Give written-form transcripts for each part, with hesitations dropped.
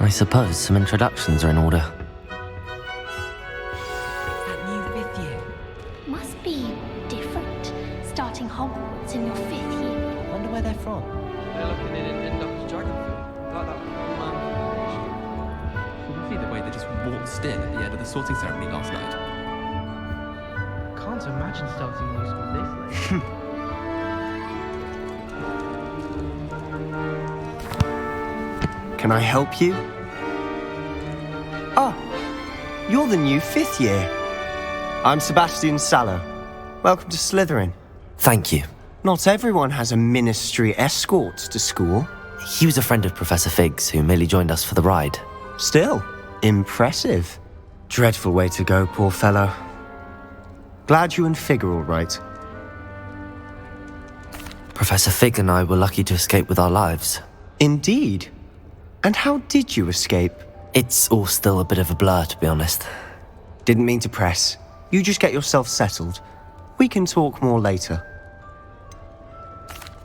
I suppose some introductions are in order. It's that new 5th year. Must be different, starting Hogwarts in your 5th year. Wonder where they're from. They're looking in Dr. Dragon food. Like that man. You can see the way they just waltzed in at the end of the sorting ceremony last night. Can't imagine starting a new school this late. Can I help you? Oh, you're the new 5th year. I'm Sebastian Sallow. Welcome to Slytherin. Thank you. Not everyone has a ministry escort to school. He was a friend of Professor Fig's who merely joined us for the ride. Still, impressive. Dreadful way to go, poor fellow. Glad you and Fig are all right. Professor Fig and I were lucky to escape with our lives. Indeed. And how did you escape? It's all still a bit of a blur, to be honest. Didn't mean to press. You just get yourself settled. We can talk more later.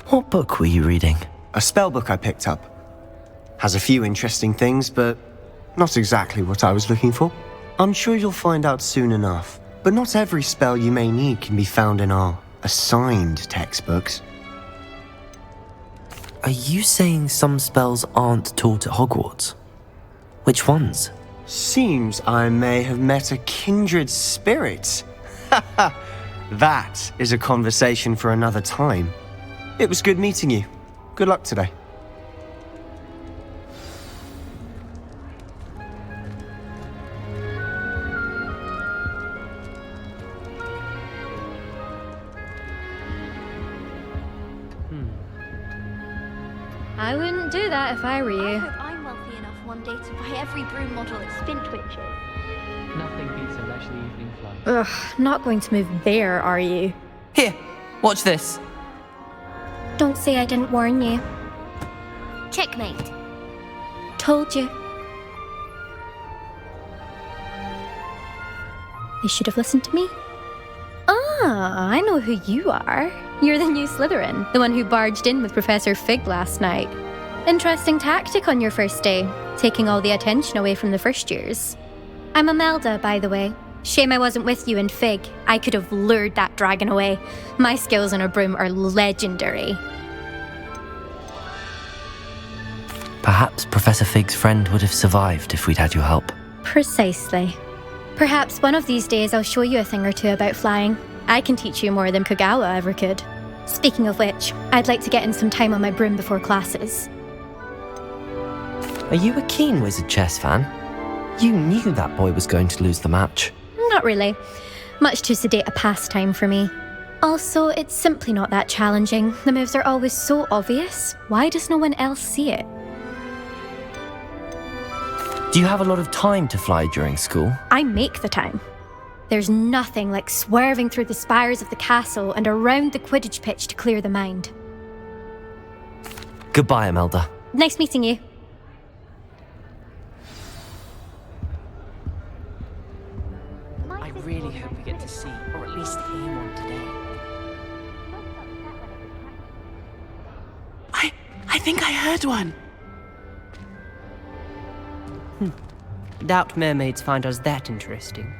What book were you reading? A spell book I picked up. Has a few interesting things, but not exactly what I was looking for. I'm sure you'll find out soon enough. But not every spell you may need can be found in our assigned textbooks. Are you saying some spells aren't taught at Hogwarts? Which ones? Seems I may have met a kindred spirit. That is a conversation for another time. It was good meeting you. Good luck today. I wouldn't do that if I were I you. hope I'm wealthy enough one day to buy every broom model at Spintwitches. Nothing beats a leisurely evening flight. Ugh, not going to move there, are you? Here, watch this. Don't say I didn't warn you. Checkmate. Told you. They should have listened to me. Ah, I know who you are. You're the new Slytherin, the one who barged in with Professor Fig last night. Interesting tactic on your first day, taking all the attention away from the first years. I'm Imelda, by the way. Shame I wasn't with you and Fig. I could have lured that dragon away. My skills on a broom are legendary. Perhaps Professor Fig's friend would have survived if we'd had your help. Precisely. Perhaps one of these days I'll show you a thing or two about flying. I can teach you more than Kogawa ever could. Speaking of which, I'd like to get in some time on my broom before classes. Are you a keen Wizard chess fan? You knew that boy was going to lose the match. Not really. Much too sedate a pastime for me. Also, it's simply not that challenging. The moves are always so obvious. Why does no one else see it? Do you have a lot of time to fly during school? I make the time. There's nothing like swerving through the spires of the castle and around the Quidditch pitch to clear the mind. Goodbye, Imelda. Nice meeting you. I really hope we get to see, or at least hear one today. I think I heard one. Doubt mermaids find us that interesting.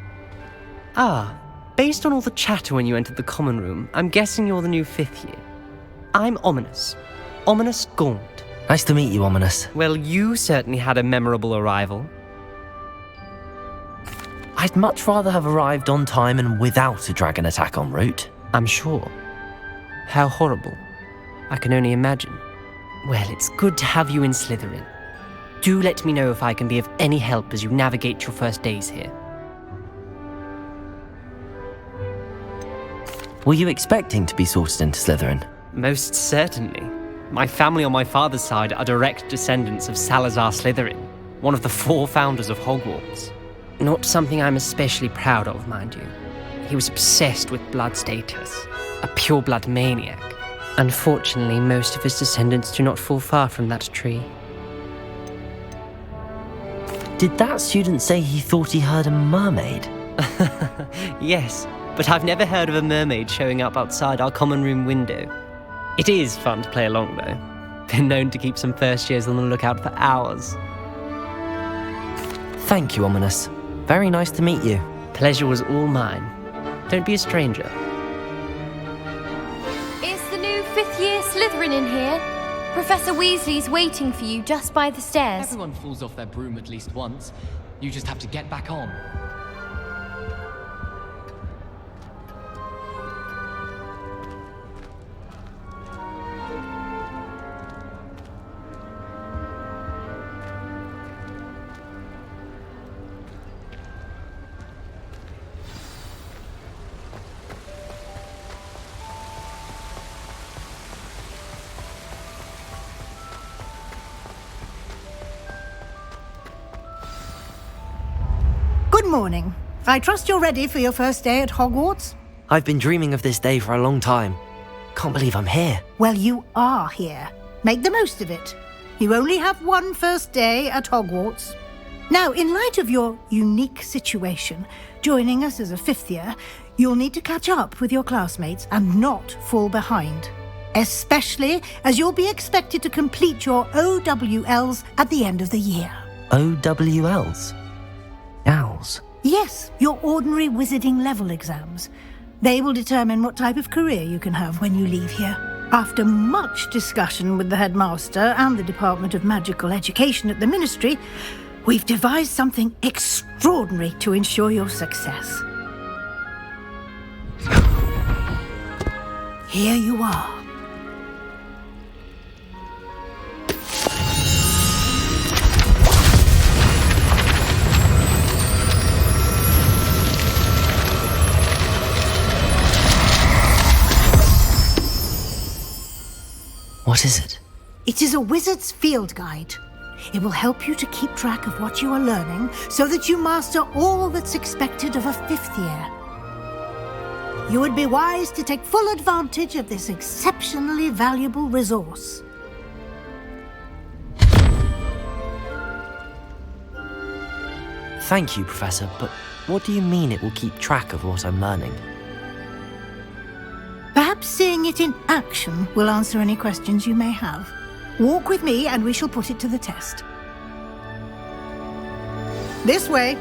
Ah, based on all the chatter when you entered the common room, I'm guessing you're the new 5th year. I'm Ominous. Ominous Gaunt. Nice to meet you, Ominous. Well, you certainly had a memorable arrival. I'd much rather have arrived on time and without a dragon attack en route. I'm sure. How horrible. I can only imagine. Well, it's good to have you in Slytherin. Do let me know if I can be of any help as you navigate your first days here. Were you expecting to be sorted into Slytherin? Most certainly. My family on my father's side are direct descendants of Salazar Slytherin, one of the 4 founders of Hogwarts. Not something I'm especially proud of, mind you. He was obsessed with blood status, a pure-blood maniac. Unfortunately, most of his descendants do not fall far from that tree. Did that student say he thought he heard a mermaid? Yes, but I've never heard of a mermaid showing up outside our common room window. It is fun to play along, though. Been known to keep some first years on the lookout for hours. Thank you, Ominous. Very nice to meet you. Pleasure was all mine. Don't be a stranger. Is the new fifth-year Slytherin in here? Professor Weasley's waiting for you just by the stairs. Everyone falls off their broom at least once. You just have to get back on. Good morning. I trust you're ready for your first day at Hogwarts? I've been dreaming of this day for a long time. Can't believe I'm here. Well, you are here. Make the most of it. You only have one first day at Hogwarts. Now, in light of your unique situation, joining us as a fifth year, you'll need to catch up with your classmates and not fall behind. Especially as you'll be expected to complete your OWLs at the end of the year. OWLs? Owls? Yes, your ordinary wizarding level exams. They will determine what type of career you can have when you leave here. After much discussion with the headmaster and the Department of Magical Education at the Ministry, we've devised something extraordinary to ensure your success. Here you are. What is it? It is a wizard's field guide. It will help you to keep track of what you are learning so that you master all that's expected of a fifth year. You would be wise to take full advantage of this exceptionally valuable resource. Thank you, Professor, but what do you mean it will keep track of what I'm learning? Perhaps seeing it in action will answer any questions you may have. Walk with me and we shall put it to the test. This way.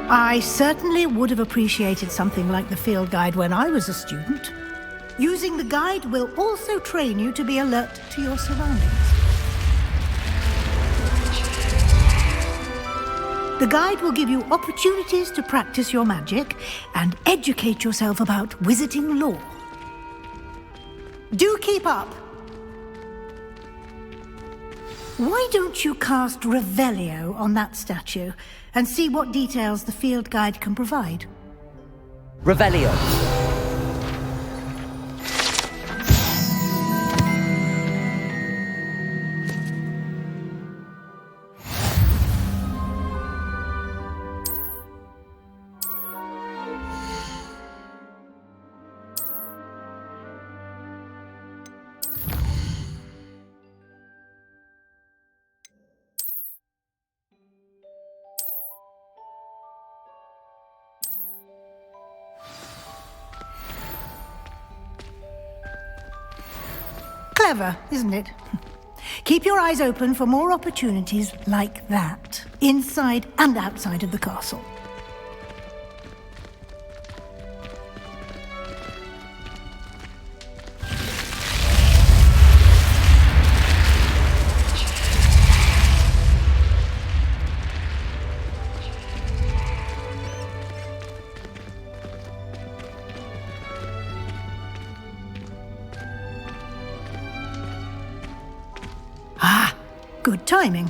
I certainly would have appreciated something like the field guide when I was a student. Using the guide will also train you to be alert to your surroundings. The guide will give you opportunities to practice your magic and educate yourself about wizarding lore. Do keep up! Why don't you cast Revelio on that statue and see what details the field guide can provide? Revelio! Clever, isn't it? Keep your eyes open for more opportunities like that, inside and outside of the castle. Good timing.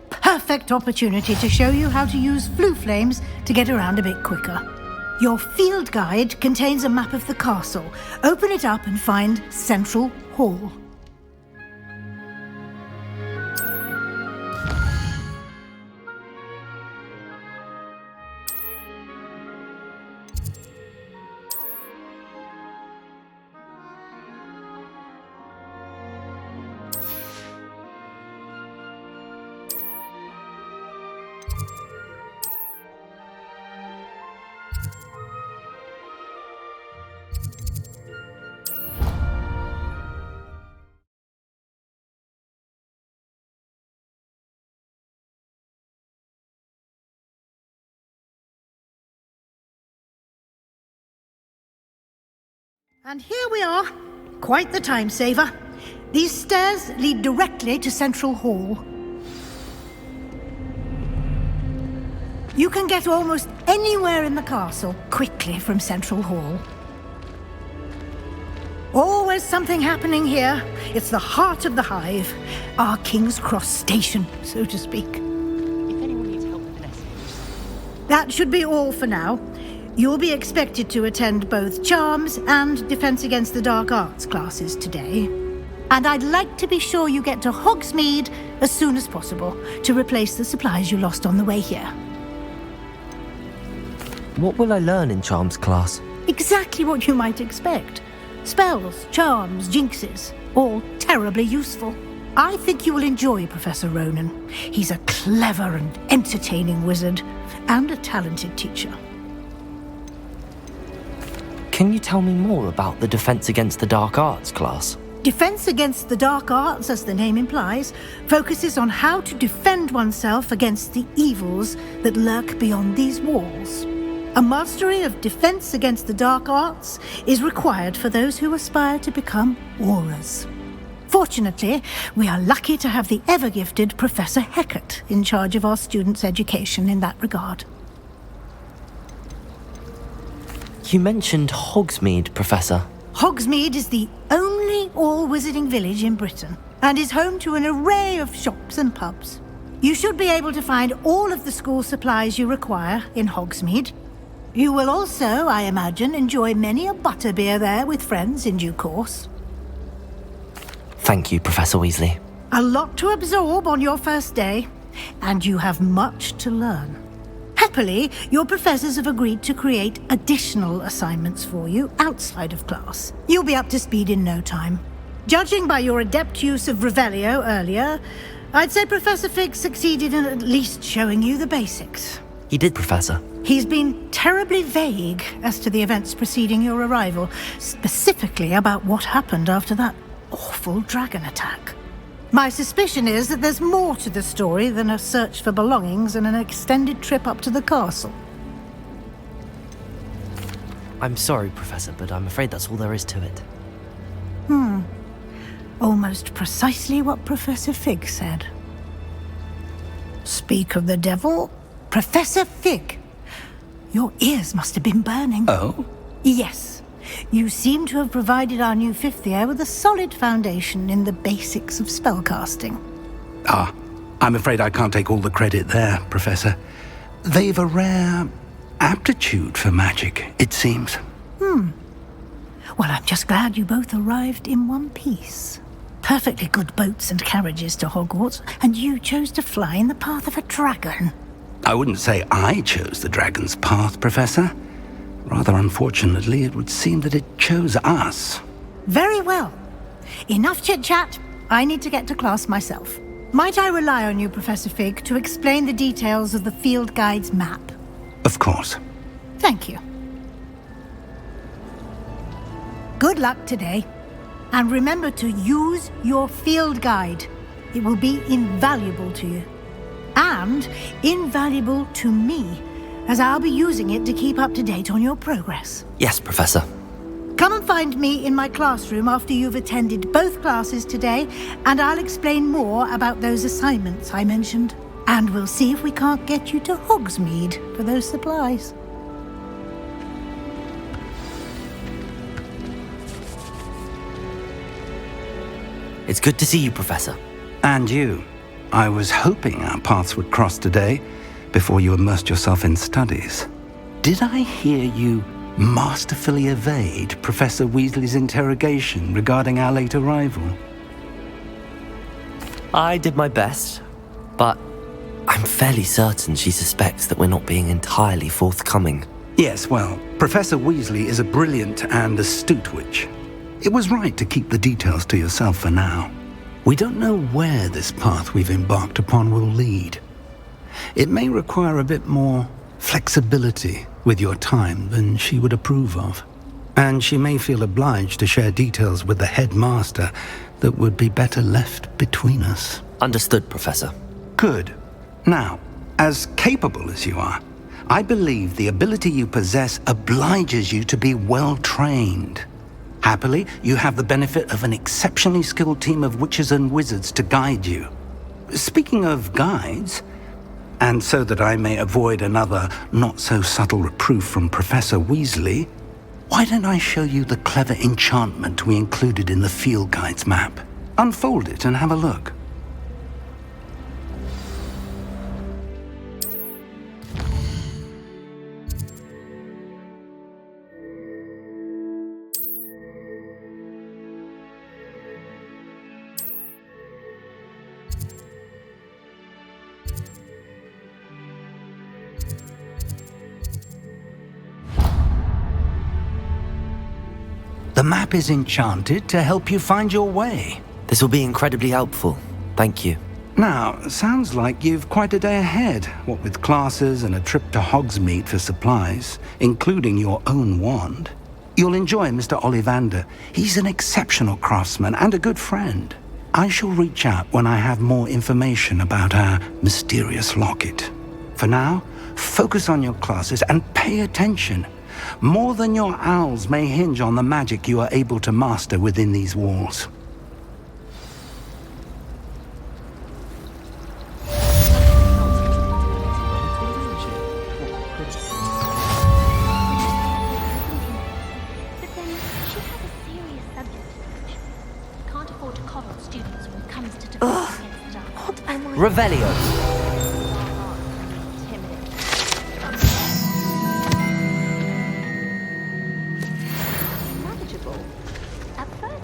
Perfect opportunity to show you how to use flue flames to get around a bit quicker. Your field guide contains a map of the castle. Open it up and find Central Hall. And here we are. Quite the time saver. These stairs lead directly to Central Hall. You can get almost anywhere in the castle quickly from Central Hall. Always something happening here. It's the heart of the hive. Our King's Cross station, so to speak. If anyone needs help with lessons. That should be all for now. You'll be expected to attend both Charms and Defense Against the Dark Arts classes today. And I'd like to be sure you get to Hogsmeade as soon as possible to replace the supplies you lost on the way here. What will I learn in Charms class? Exactly what you might expect. Spells, charms, jinxes, all terribly useful. I think you will enjoy Professor Ronan. He's a clever and entertaining wizard, and a talented teacher. Can you tell me more about the Defense Against the Dark Arts class? Defense Against the Dark Arts, as the name implies, focuses on how to defend oneself against the evils that lurk beyond these walls. A mastery of Defense Against the Dark Arts is required for those who aspire to become Aurors. Fortunately, we are lucky to have the ever-gifted Professor Hecat in charge of our students' education in that regard. You mentioned Hogsmeade, Professor. Hogsmeade is the only all-wizarding village in Britain and is home to an array of shops and pubs. You should be able to find all of the school supplies you require in Hogsmeade. You will also, I imagine, enjoy many a butterbeer there with friends in due course. Thank you, Professor Weasley. A lot to absorb on your first day, and you have much to learn. Happily, your professors have agreed to create additional assignments for you outside of class. You'll be up to speed in no time. Judging by your adept use of Revelio earlier, I'd say Professor Fig succeeded in at least showing you the basics. He did, Professor. He's been terribly vague as to the events preceding your arrival, specifically about what happened after that awful dragon attack. My suspicion is that there's more to the story than a search for belongings and an extended trip up to the castle. I'm sorry, Professor, but I'm afraid that's all there is to it. Almost precisely what Professor Fig said. Speak of the devil, Professor Fig. Your ears must have been burning. Oh? Yes. You seem to have provided our new fifth year with a solid foundation in the basics of spellcasting. Ah, I'm afraid I can't take all the credit there, Professor. They've a rare aptitude for magic, it seems. Well, I'm just glad you both arrived in one piece. Perfectly good boats and carriages to Hogwarts, and you chose to fly in the path of a dragon. I wouldn't say I chose the dragon's path, Professor. Rather unfortunately, it would seem that it chose us. Very well. Enough chit-chat. I need to get to class myself. Might I rely on you, Professor Fig, to explain the details of the field guide's map? Of course. Thank you. Good luck today. And remember to use your field guide. It will be invaluable to you. And invaluable to me, as I'll be using it to keep up to date on your progress. Yes, Professor. Come and find me in my classroom after you've attended both classes today, and I'll explain more about those assignments I mentioned. And we'll see if we can't get you to Hogsmeade for those supplies. It's good to see you, Professor. And you. I was hoping our paths would cross today, before you immersed yourself in studies. Did I hear you masterfully evade Professor Weasley's interrogation regarding our late arrival? I did my best, but I'm fairly certain she suspects that we're not being entirely forthcoming. Yes, well, Professor Weasley is a brilliant and astute witch. It was right to keep the details to yourself for now. We don't know where this path we've embarked upon will lead. It may require a bit more flexibility with your time than she would approve of. And she may feel obliged to share details with the headmaster that would be better left between us. Understood, Professor. Good. Now, as capable as you are, I believe the ability you possess obliges you to be well trained. Happily, you have the benefit of an exceptionally skilled team of witches and wizards to guide you. Speaking of guides, and so that I may avoid another not-so-subtle reproof from Professor Weasley, why don't I show you the clever enchantment we included in the field guide's map? Unfold it and have a look. The map is enchanted to help you find your way. This will be incredibly helpful. Thank you. Now, sounds like you've quite a day ahead, what with classes and a trip to Hogsmeade for supplies, including your own wand. You'll enjoy Mr. Ollivander. He's an exceptional craftsman and a good friend. I shall reach out when I have more information about our mysterious locket. For now, focus on your classes and pay attention. More than your owls may hinge on the magic you are able to master within these walls. But then she has a serious subject to teach. Can't afford to coddle students when it comes to defense against the dark. What am I? Revelio. Manageable. At first.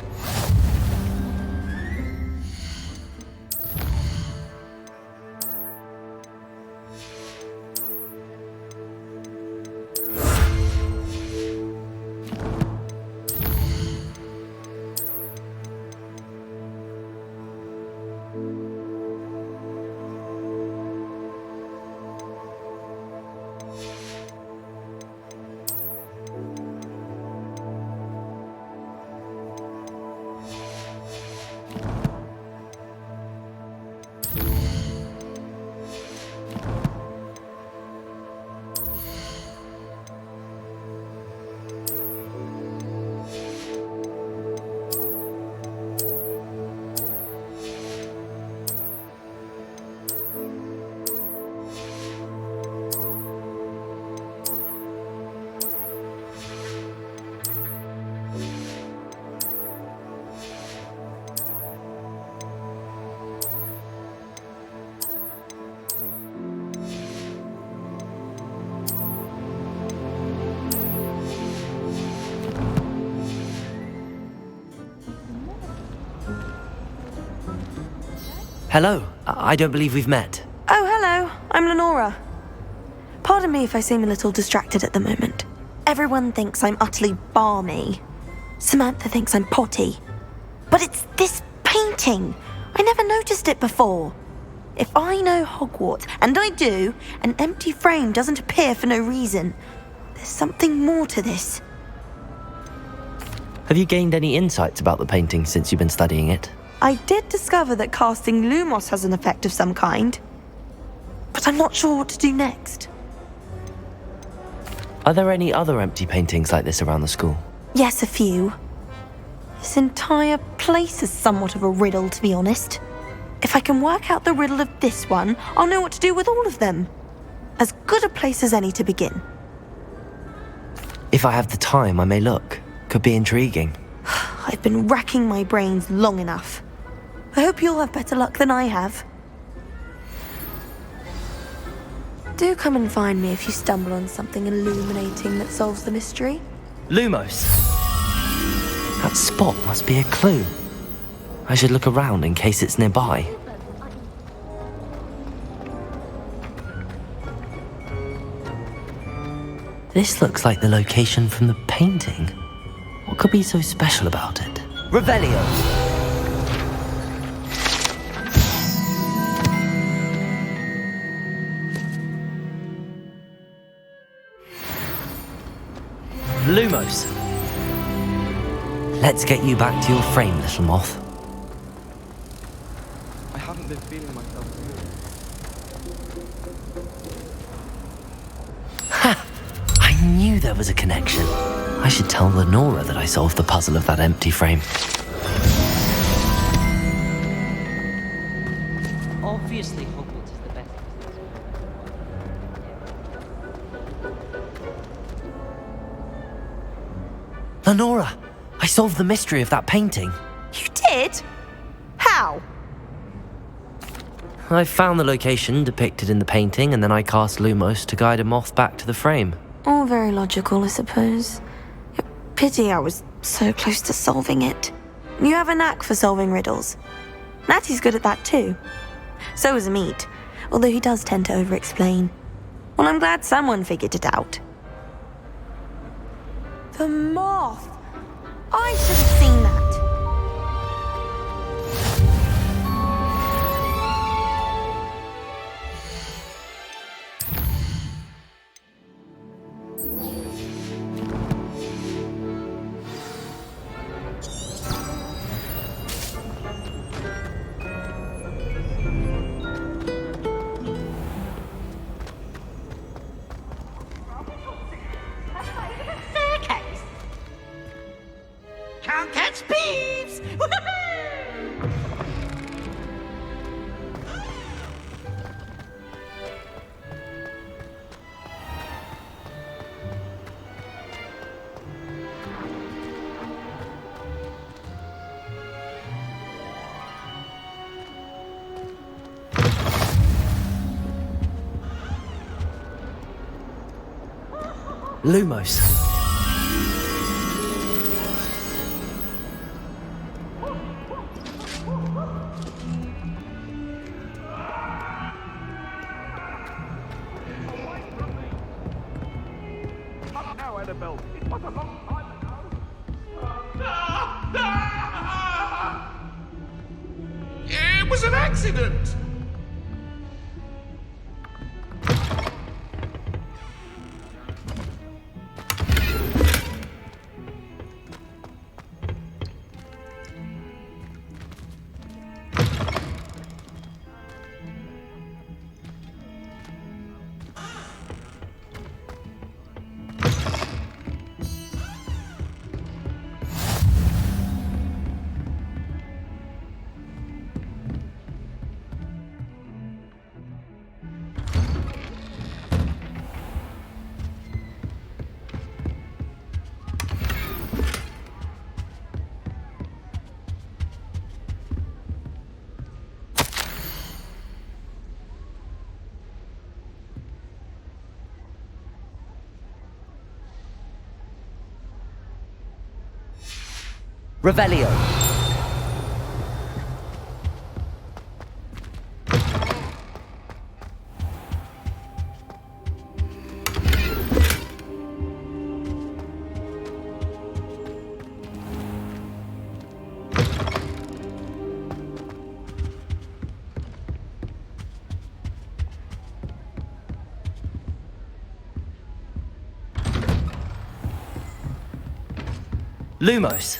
Hello. I don't believe we've met. Oh, hello. I'm Lenora. Pardon me if I seem a little distracted at the moment. Everyone thinks I'm utterly balmy. Samantha thinks I'm potty. But it's this painting. I never noticed it before. If I know Hogwarts, and I do, an empty frame doesn't appear for no reason. There's something more to this. Have you gained any insights about the painting since you've been studying it? I did discover that casting Lumos has an effect of some kind. But I'm not sure what to do next. Are there any other empty paintings like this around the school? Yes, a few. This entire place is somewhat of a riddle, to be honest. If I can work out the riddle of this one, I'll know what to do with all of them. As good a place as any to begin. If I have the time, I may look. Could be intriguing. I've been racking my brains long enough. I hope you'll have better luck than I have. Do come and find me if you stumble on something illuminating that solves the mystery. Lumos. That spot must be a clue. I should look around in case it's nearby. This looks like the location from the painting. What could be so special about it? Revelio! Lumos. Let's get you back to your frame, little moth. I haven't been feeling myself good. Ha! I knew there was a connection. I should tell Lenora that I solved the puzzle of that empty frame. Obviously, Hogwarts is the best. Lenora, I solved the mystery of that painting. You did? How? I found the location depicted in the painting, and then I cast Lumos to guide a moth back to the frame. All very logical, I suppose. Pity I was so close to solving it. You have a knack for solving riddles. Natty's good at that too. So is Amit, although he does tend to over-explain. Well, I'm glad someone figured it out. The moth! I should have seen that. Can't catch thieves! Lumos. Now, Annabelle, it was a long time ago. It was an accident! Revelio. Lumos.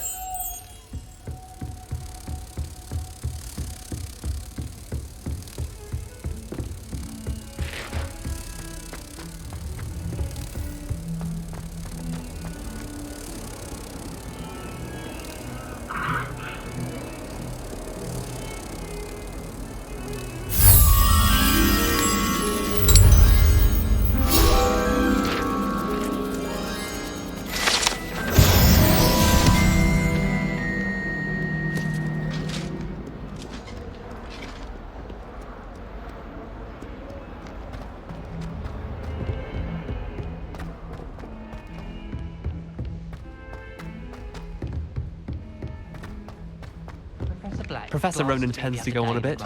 Professor Ronan tends to go on a bit.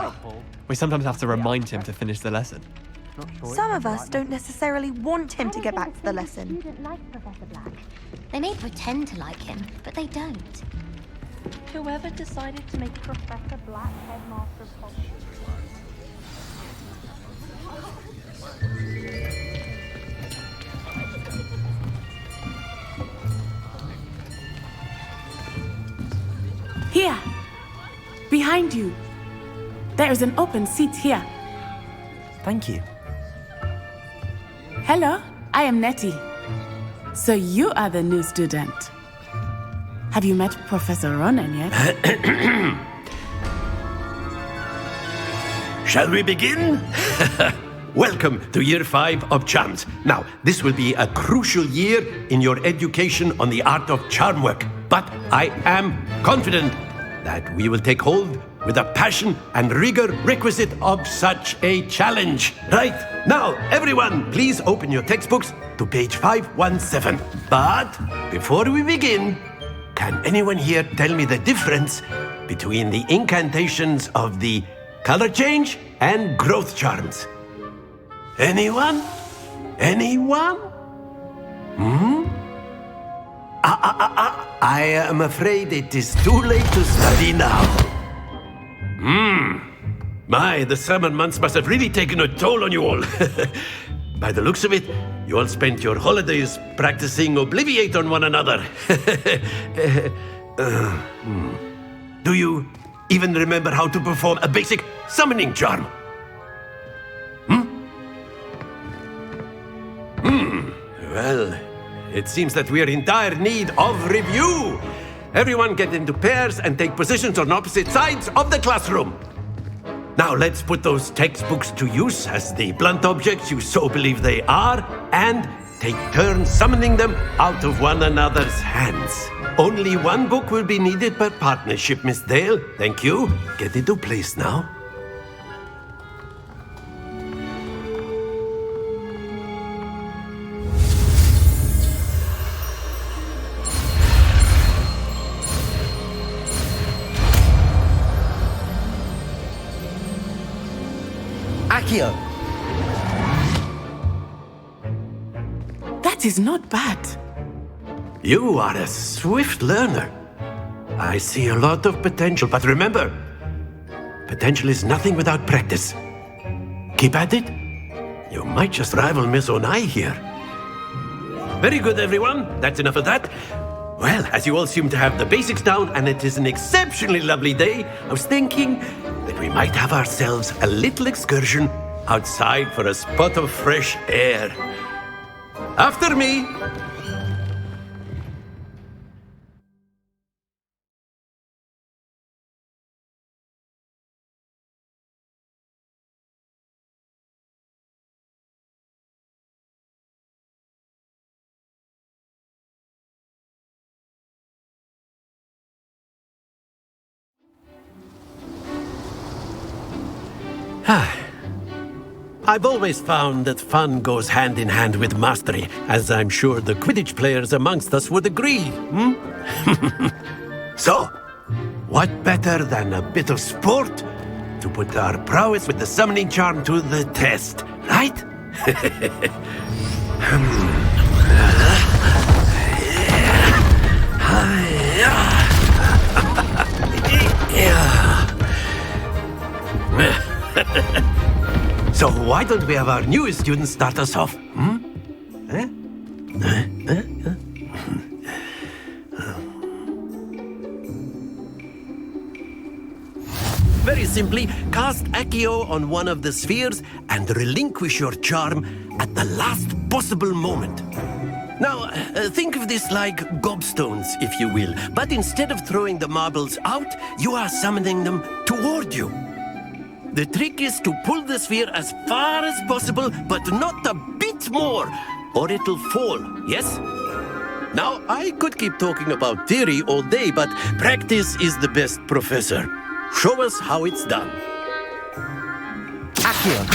We sometimes have to remind him to finish the lesson. Some of us don't necessarily want him to get back to the lesson. Student like Professor Black. They may pretend to like him, but they don't. Whoever decided to make Professor Black headmaster of Hogwarts. Here! Behind you! There is an open seat here. Thank you. Hello, I am Nettie. So you are the new student. Have you met Professor Ronan yet? Shall we begin? Welcome to Year 5 of Charms. Now, this will be a crucial year in your education on the art of charm work. But I am confident that we will take hold with the passion and rigor requisite of such a challenge. Right, now, everyone, please open your textbooks to page 517. But before we begin, can anyone here tell me the difference between the incantations of the color change and growth charms? Anyone? Anyone? I am afraid it is too late to study now. My, the summer months must have really taken a toll on you all. By the looks of it, you all spent your holidays practicing Obliviate on one another. Do you even remember how to perform a basic summoning charm? Well, it seems that we are in dire need of review. Everyone get into pairs and take positions on opposite sides of the classroom. Now let's put those textbooks to use as the blunt objects you so believe they are, and take turns summoning them out of one another's hands. Only one book will be needed per partnership, Miss Dale. Thank you. Get into place now. Akio! That is not bad. You are a swift learner. I see a lot of potential, but remember, potential is nothing without practice. Keep at it. You might just rival Miss Onai here. Very good, everyone. That's enough of that. Well, as you all seem to have the basics down, and it is an exceptionally lovely day, I was thinking that we might have ourselves a little excursion outside for a spot of fresh air. After me! I've always found that fun goes hand in hand with mastery, as I'm sure the Quidditch players amongst us would agree. So, what better than a bit of sport to put our prowess with the summoning charm to the test, right? So why don't we have our newest student start us off? Very simply, cast Accio on one of the spheres and relinquish your charm at the last possible moment. Now, think of this like gobstones, if you will, but instead of throwing the marbles out, you are summoning them toward you. The trick is to pull the sphere as far as possible, but not a bit more, or it'll fall, yes? Now, I could keep talking about theory all day, but practice is the best professor. Show us how it's done. Akio!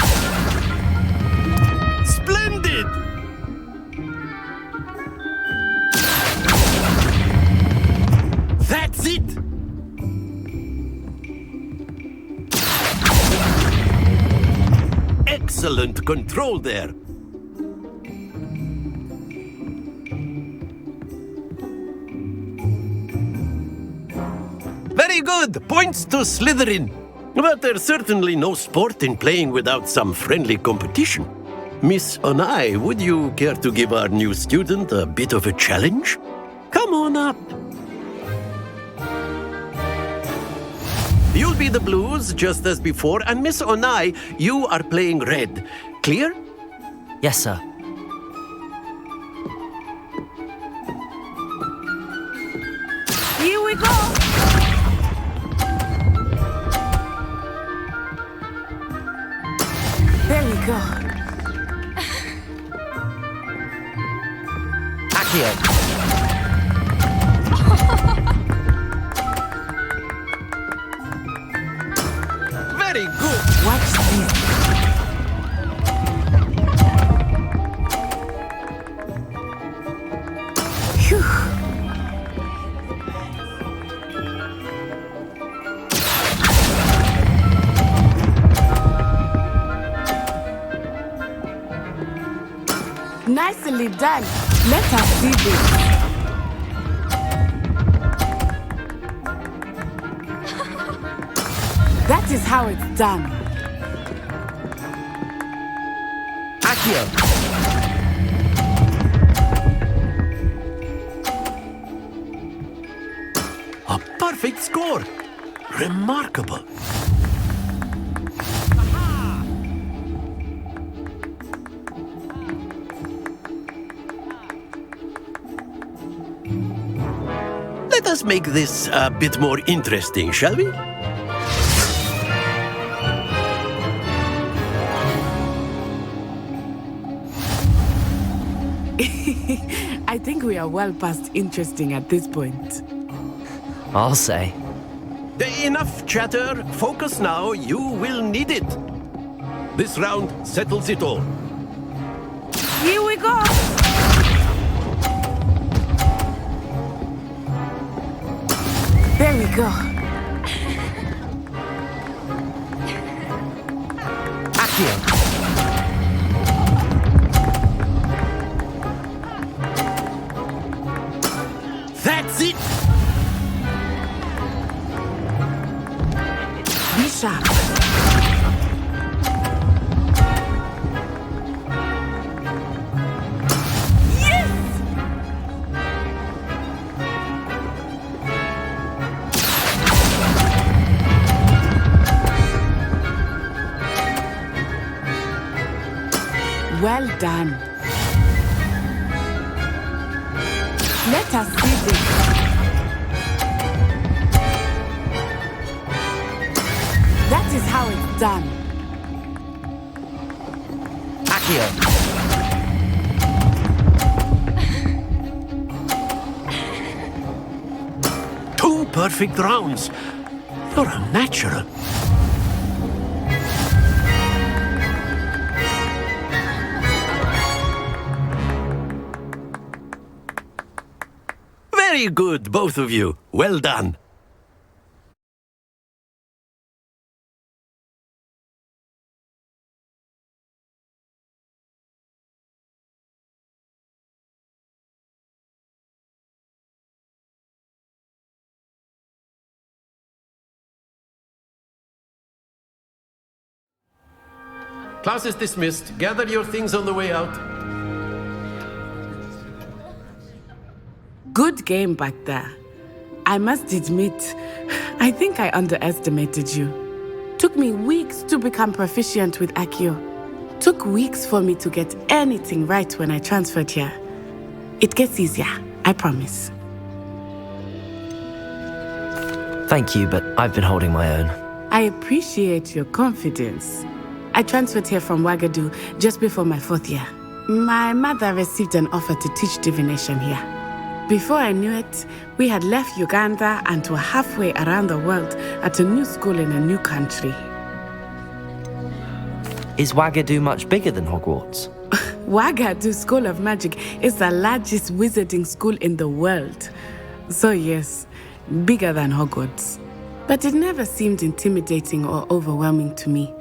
Splendid! That's it! Excellent control there. Very good. Points to Slytherin. But there's certainly no sport in playing without some friendly competition. Miss Onai, would you care to give our new student a bit of a challenge? Come on up. You'll be the blues, just as before, and Miss Onai, you are playing red. Clear? Yes, sir. Accio! Very good. Watch this. Phew. Nicely done. Let us see this. That is how it's done. Accio. A perfect score. Remarkable. Let us make this a bit more interesting, shall we? I think we are well past interesting at this point. I'll say. Enough chatter. Focus now. You will need it. This round settles it all. Here we go. There we go. Accio! That's it. Be sharp. Well done. Let us see this. That is how it's done. Accio! Two perfect rounds. You're a natural. Very good, both of you. Well done. Class is dismissed. Gather your things on the way out. Good game back there. I must admit, I think I underestimated you. Took me weeks to become proficient with Accio. Took weeks for me to get anything right when I transferred here. It gets easier, I promise. Thank you, but I've been holding my own. I appreciate your confidence. I transferred here from Ouagadougou just before my 4th year. My mother received an offer to teach divination here. Before I knew it, we had left Uganda and were halfway around the world at a new school in a new country. Is Ouagadougou much bigger than Hogwarts? Ouagadougou School of Magic is the largest wizarding school in the world. So yes, bigger than Hogwarts. But it never seemed intimidating or overwhelming to me.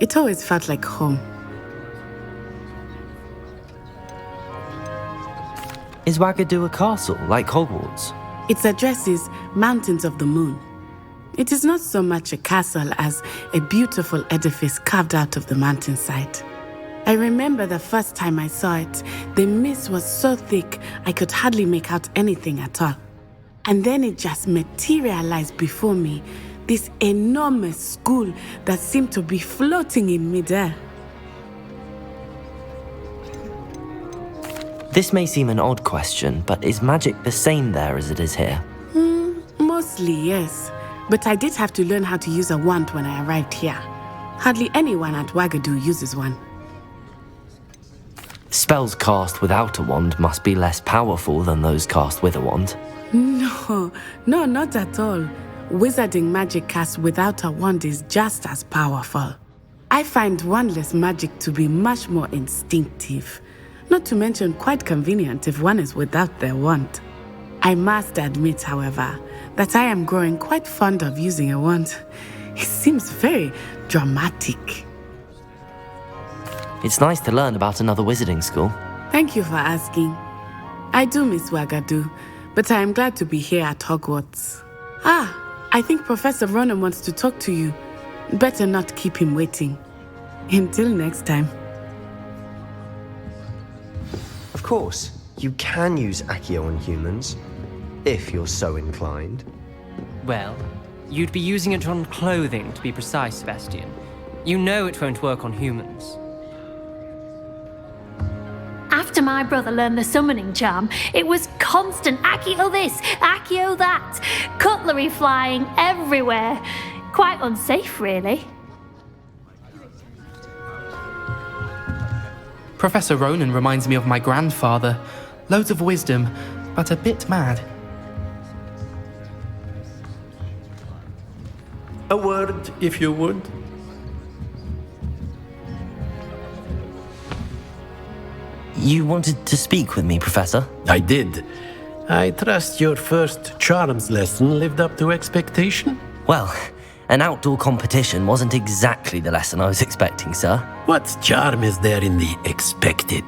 It always felt like home. Is Ouagadougou a castle, like Hogwarts? Its address is Mountains of the Moon. It is not so much a castle as a beautiful edifice carved out of the mountainside. I remember the first time I saw it, the mist was so thick I could hardly make out anything at all. And then it just materialized before me, this enormous school that seemed to be floating in midair. This may seem an odd question, but is magic the same there as it is here? Mostly, yes. But I did have to learn how to use a wand when I arrived here. Hardly anyone at Ouagadougou uses one. Spells cast without a wand must be less powerful than those cast with a wand. No, not at all. Wizarding magic cast without a wand is just as powerful. I find wandless magic to be much more instinctive, not to mention quite convenient if one is without their wand. I must admit, however, that I am growing quite fond of using a wand. It seems very dramatic. It's nice to learn about another wizarding school. Thank you for asking. I do miss Wagadu, but I am glad to be here at Hogwarts. I think Professor Ronan wants to talk to you. Better not keep him waiting. Until next time. Of course, you can use Accio on humans, if you're so inclined. Well, you'd be using it on clothing, to be precise, Sebastian. You know it won't work on humans. After my brother learned the summoning charm, it was constant Accio this, Accio that, cutlery flying everywhere. Quite unsafe, really. Professor Ronan reminds me of my grandfather. Loads of wisdom, but a bit mad. A word, if you would. You wanted to speak with me, Professor? I did. I trust your first charms lesson lived up to expectation? Well, an outdoor competition wasn't exactly the lesson I was expecting, sir. What charm is there in the expected?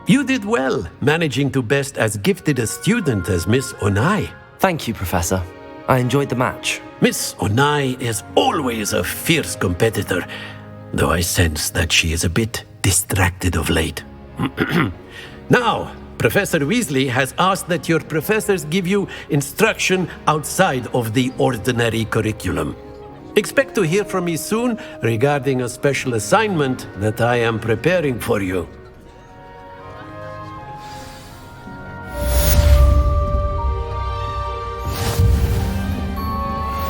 You did well, managing to best as gifted a student as Miss Onai. Thank you, Professor. I enjoyed the match. Miss Onai is always a fierce competitor, though I sense that she is a bit distracted of late. Now, Professor Weasley has asked that your professors give you instruction outside of the ordinary curriculum. Expect to hear from me soon regarding a special assignment that I am preparing for you.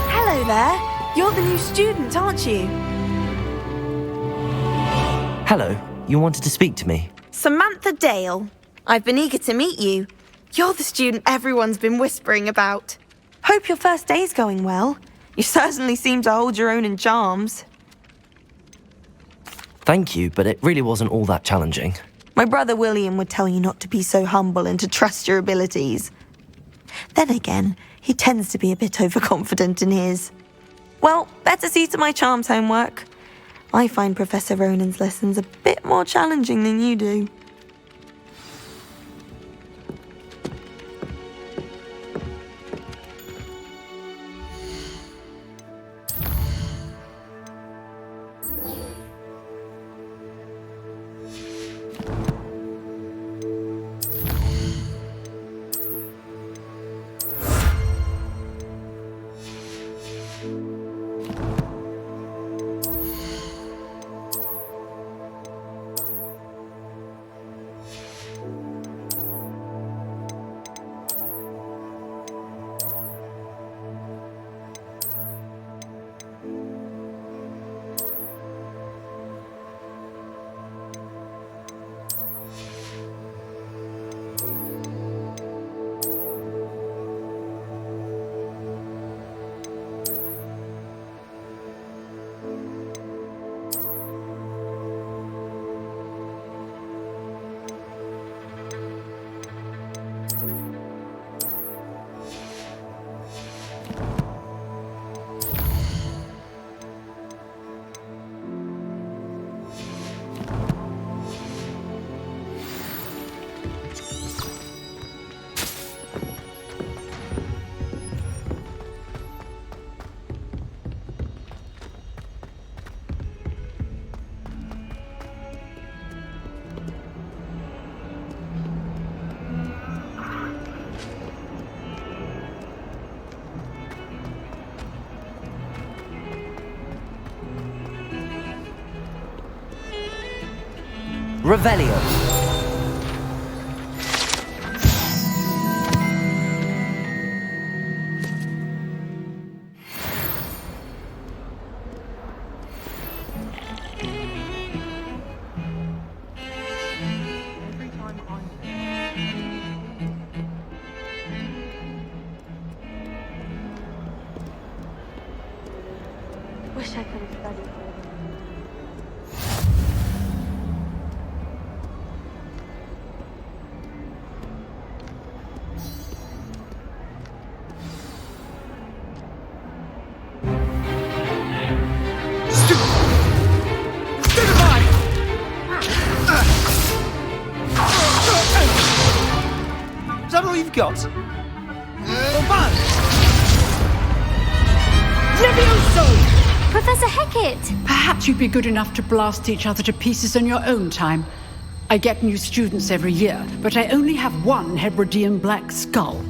Hello there. You're the new student, aren't you? Hello, you wanted to speak to me? Samantha Dale. I've been eager to meet you. You're the student everyone's been whispering about. Hope your first day's going well. You certainly seem to hold your own in charms. Thank you, but it really wasn't all that challenging. My brother William would tell you not to be so humble and to trust your abilities. Then again, he tends to be a bit overconfident in his. Well, better see to my charms homework. I find Professor Ronan's lessons a bit more challenging than you do. Revelio. Wish I could have studied further. Is that all you've got? Levioso! Professor Hecat! Perhaps you'd be good enough to blast each other to pieces on your own time. I get new students every year, but I only have one Hebridean black skull.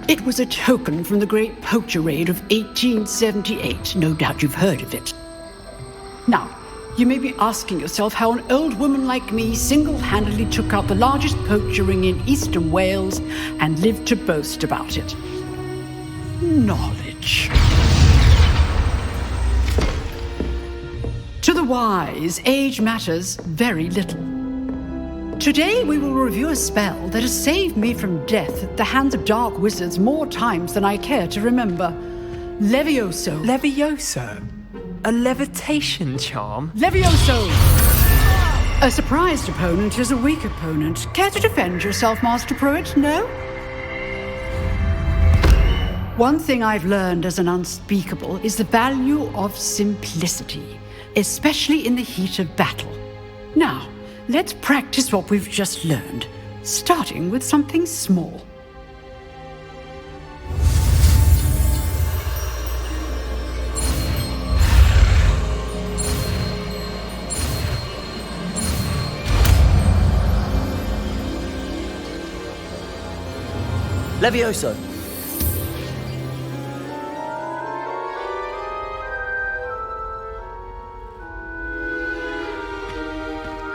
It was a token from the Great Poacher Raid of 1878. No doubt you've heard of it. Now, you may be asking yourself how an old woman like me single-handedly took out the largest poacher ring in eastern Wales and lived to boast about it. Knowledge. To the wise, age matters very little. Today we will review a spell that has saved me from death at the hands of dark wizards more times than I care to remember. Levioso. Levioso? A levitation charm? Levioso! A surprised opponent is a weak opponent. Care to defend yourself, Master Pruitt? No? One thing I've learned as an unspeakable is the value of simplicity, especially in the heat of battle. Now, let's practice what we've just learned, starting with something small. Levioso.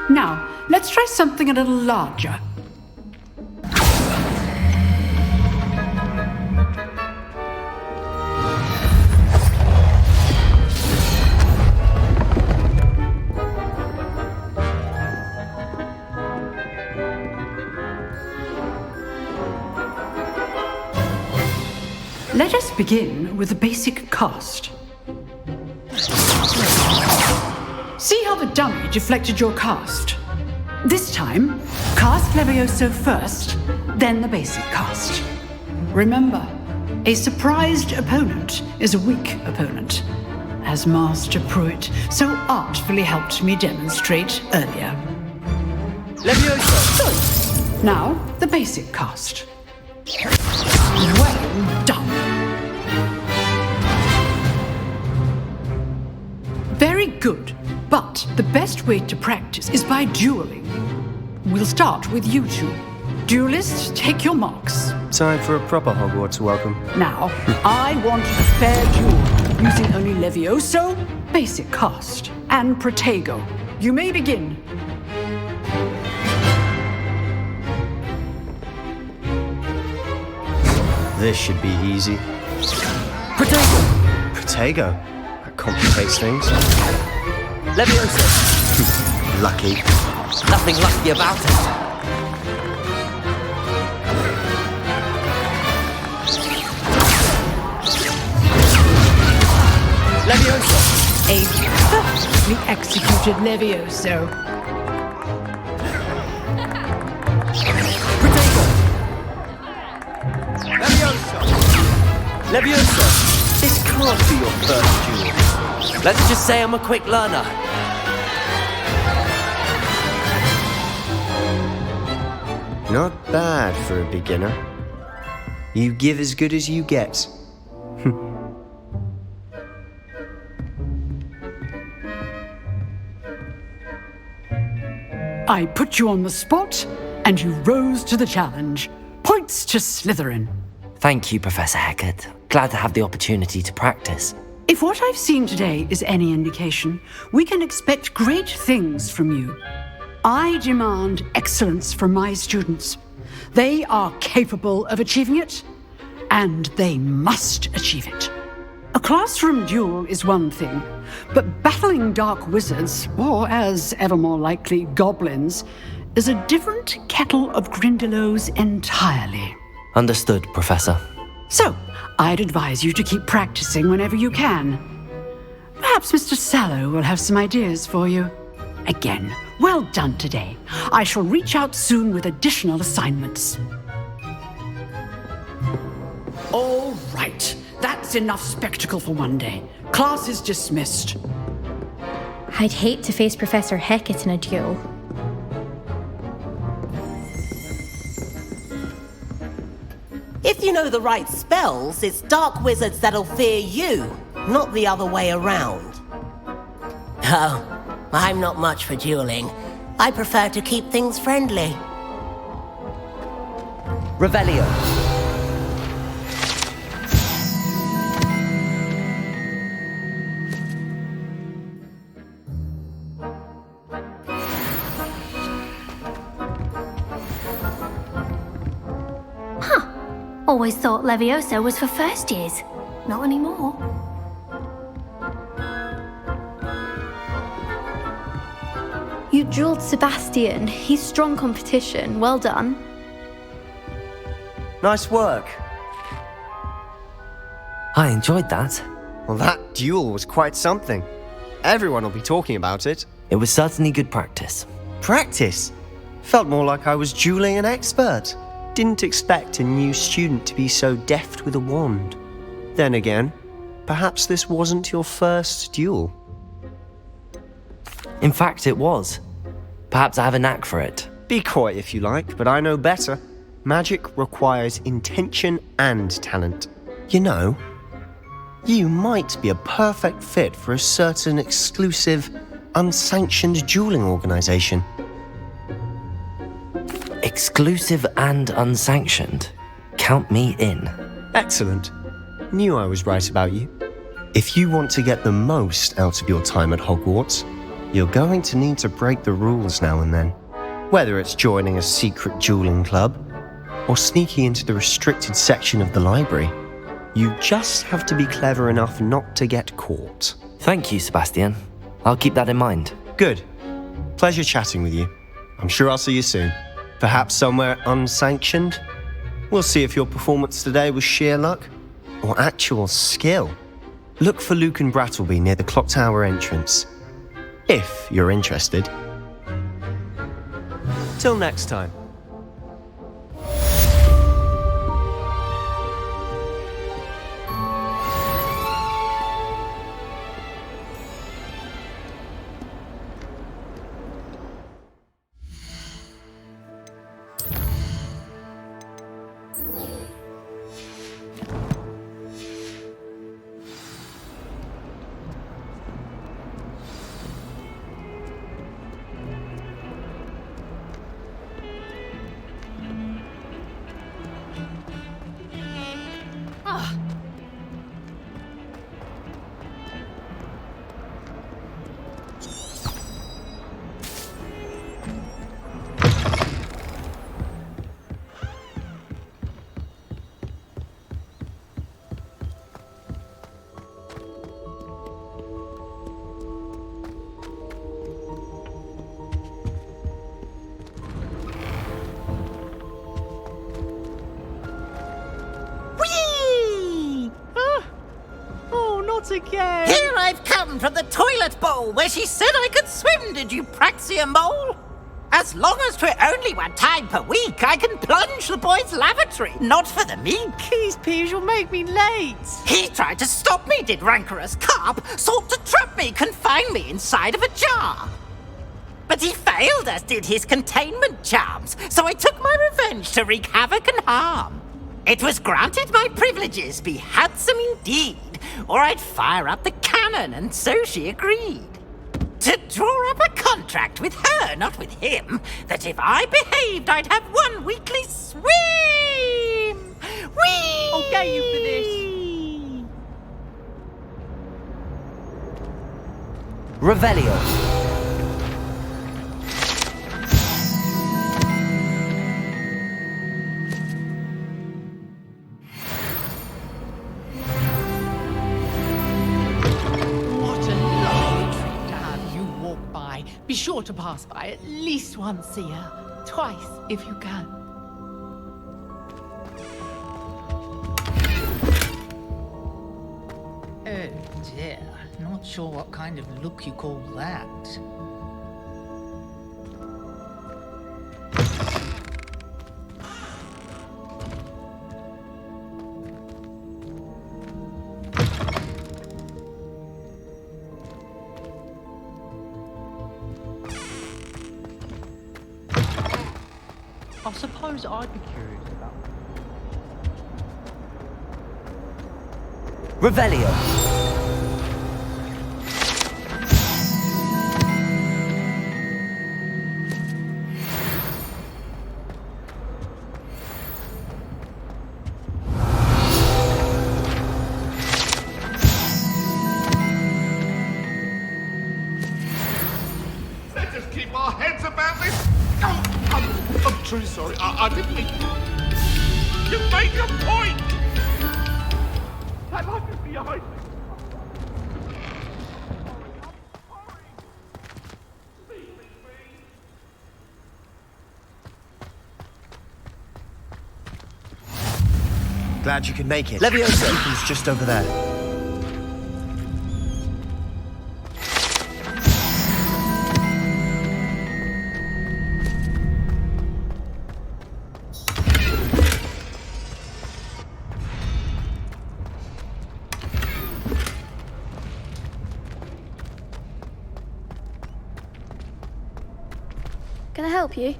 Now, let's try something a little larger. Let us begin with the basic cast. See how the dummy deflected your cast? This time, cast Levioso first, then the basic cast. Remember, a surprised opponent is a weak opponent, as Master Pruitt so artfully helped me demonstrate earlier. Levioso! Good. Now, the basic cast. Well done. Very good, but the best way to practice is by dueling. We'll start with you two. Duelists, take your marks. Time for a proper Hogwarts welcome. Now, I want a fair duel, using only Levioso, basic cast, and Protego. You may begin. This should be easy. Protego! Protego? That complicates things. Levioso! Lucky. Nothing lucky about it. Levioso! A perfectly executed Levioso. Protego! Levioso! Levioso! This can't be your first duel. Let's just say I'm a quick learner. Not bad for a beginner. You give as good as you get. I put you on the spot, and you rose to the challenge. Points to Slytherin. Thank you, Professor Hecat. Glad to have the opportunity to practice. If what I've seen today is any indication, we can expect great things from you. I demand excellence from my students. They are capable of achieving it, and they must achieve it. A classroom duel is one thing, but battling dark wizards, or as ever more likely, goblins, is a different kettle of Grindylows entirely. Understood, Professor. So, I'd advise you to keep practicing whenever you can. Perhaps Mr. Sallow will have some ideas for you. Again, well done today. I shall reach out soon with additional assignments. All right, that's enough spectacle for one day. Class is dismissed. I'd hate to face Professor Hecat in a duel. If you know the right spells, it's dark wizards that'll fear you, not the other way around. Oh, I'm not much for dueling. I prefer to keep things friendly. Revelio. Always thought Levioso was for first years. Not anymore. You dueled Sebastian. He's strong competition. Well done. Nice work. I enjoyed that. Well, that duel was quite something. Everyone will be talking about it. It was certainly good practice. Practice? Felt more like I was dueling an expert. Didn't expect a new student to be so deft with a wand. Then again, perhaps this wasn't your first duel. In fact, it was. Perhaps I have a knack for it. Be coy if you like, but I know better. Magic requires intention and talent. You know, you might be a perfect fit for a certain exclusive, unsanctioned dueling organization. Exclusive and unsanctioned. Count me in. Excellent. Knew I was right about you. If you want to get the most out of your time at Hogwarts, you're going to need to break the rules now and then. Whether it's joining a secret dueling club or sneaking into the restricted section of the library, you just have to be clever enough not to get caught. Thank you, Sebastian. I'll keep that in mind. Good. Pleasure chatting with you. I'm sure I'll see you soon. Perhaps somewhere unsanctioned? We'll see if your performance today was sheer luck or actual skill. Look for Luke and Brattleby near the clock tower entrance, if you're interested. Till next time. Again. Here I've come from the toilet bowl where she said I could swim, did you Praxia mole? As long as 'twere only one time per week, I can plunge the boys' lavatory, not for the meek. These peas will make me late. He tried to stop me, did rancorous carp, sought to trap me, confine me inside of a jar. But he failed, as did his containment charms, so I took my revenge to wreak havoc and harm. It was granted my privileges be handsome indeed, or I'd fire up the cannon, and so she agreed. To draw up a contract with her, not with him, that if I behaved, I'd have one weekly swim! Whee! I'll get you for this. Revelio. Be sure to pass by at least once a year, twice if you can. Oh dear, Not sure what kind of look you call that. I suppose I'd be curious about. Revelio. Let's just keep our heads about this. Oh, I'm truly sorry. I didn't mean. You made your point. That life is behind me. Glad you could make it. Leviosa. He's just over there. Can I help you?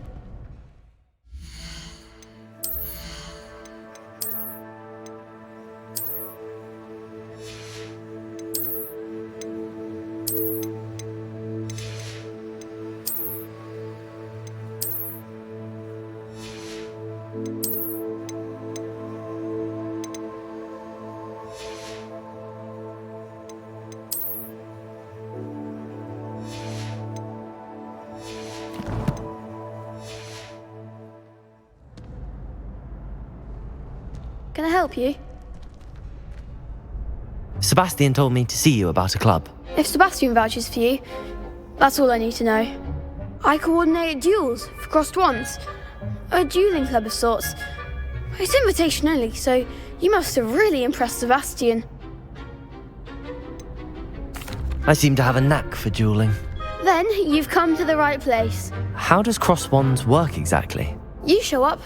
Can I help you? Sebastian told me to see you about a club. If Sebastian vouches for you, that's all I need to know. I coordinate duels for crossed wands. A dueling club of sorts. It's invitation only, so you must have really impressed Sebastian. I seem to have a knack for dueling. Then you've come to the right place. How does cross wands work exactly? You show up,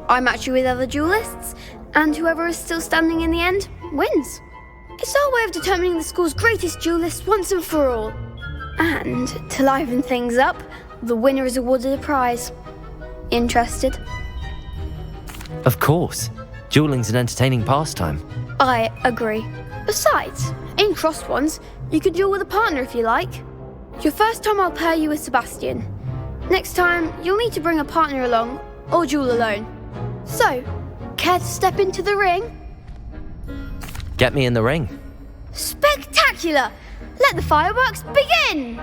I match you with other duelists, and whoever is still standing in the end wins. It's our way of determining the school's greatest duelist once and for all. And to liven things up, the winner is awarded a prize. Interested? Of course. Dueling's an entertaining pastime. I agree. Besides, in crossed ones, you can duel with a partner if you like. Your first time I'll pair you with Sebastian. Next time, you'll need to bring a partner along, or duel alone. So, care to step into the ring? Get me in the ring. Spectacular! Let the fireworks begin!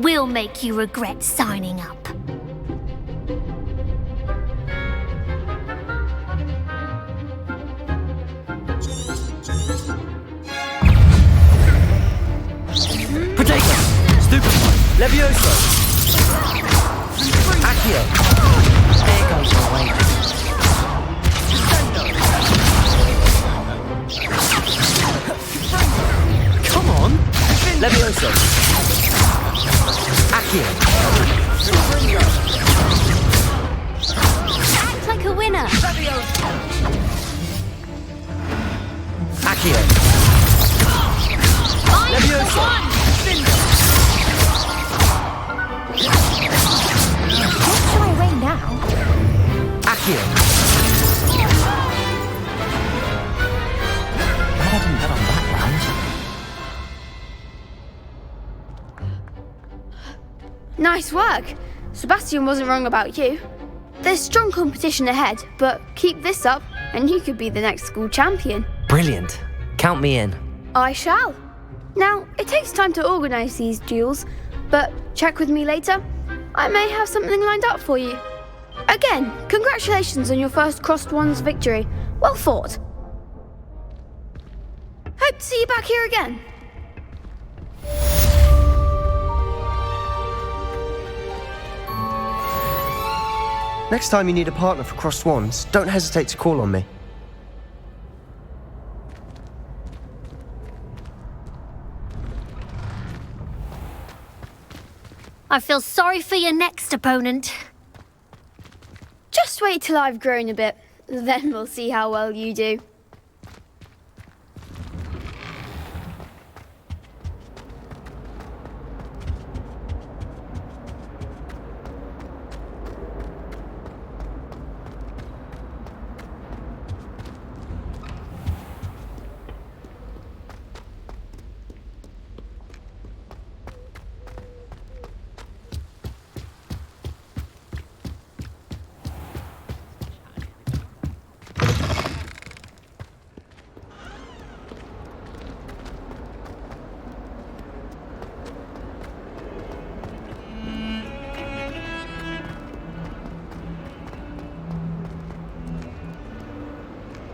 We'll make you regret signing up. Potato! Stupefy! Levioso! Accio! There goes my wages. Come on! Levioso! Accio! Act like a winner. Accio! Levioso! What shall I rain now? Accio! Glad I didn't bet on that round. Nice work! Sebastian wasn't wrong about you. There's strong competition ahead, but keep this up and you could be the next school champion. Brilliant. Count me in. I shall. Now, it takes time to organise these duels, but check with me later. I may have something lined up for you. Again, congratulations on your first crossed wands victory. Well fought. Hope to see you back here again. Next time you need a partner for crossed wands, don't hesitate to call on me. I feel sorry for your next opponent. Just wait till I've grown a bit, then we'll see how well you do.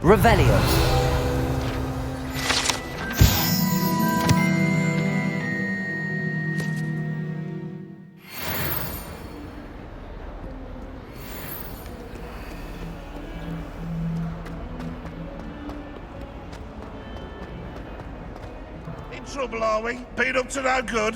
Revelio. In trouble, are we? Been up to no good?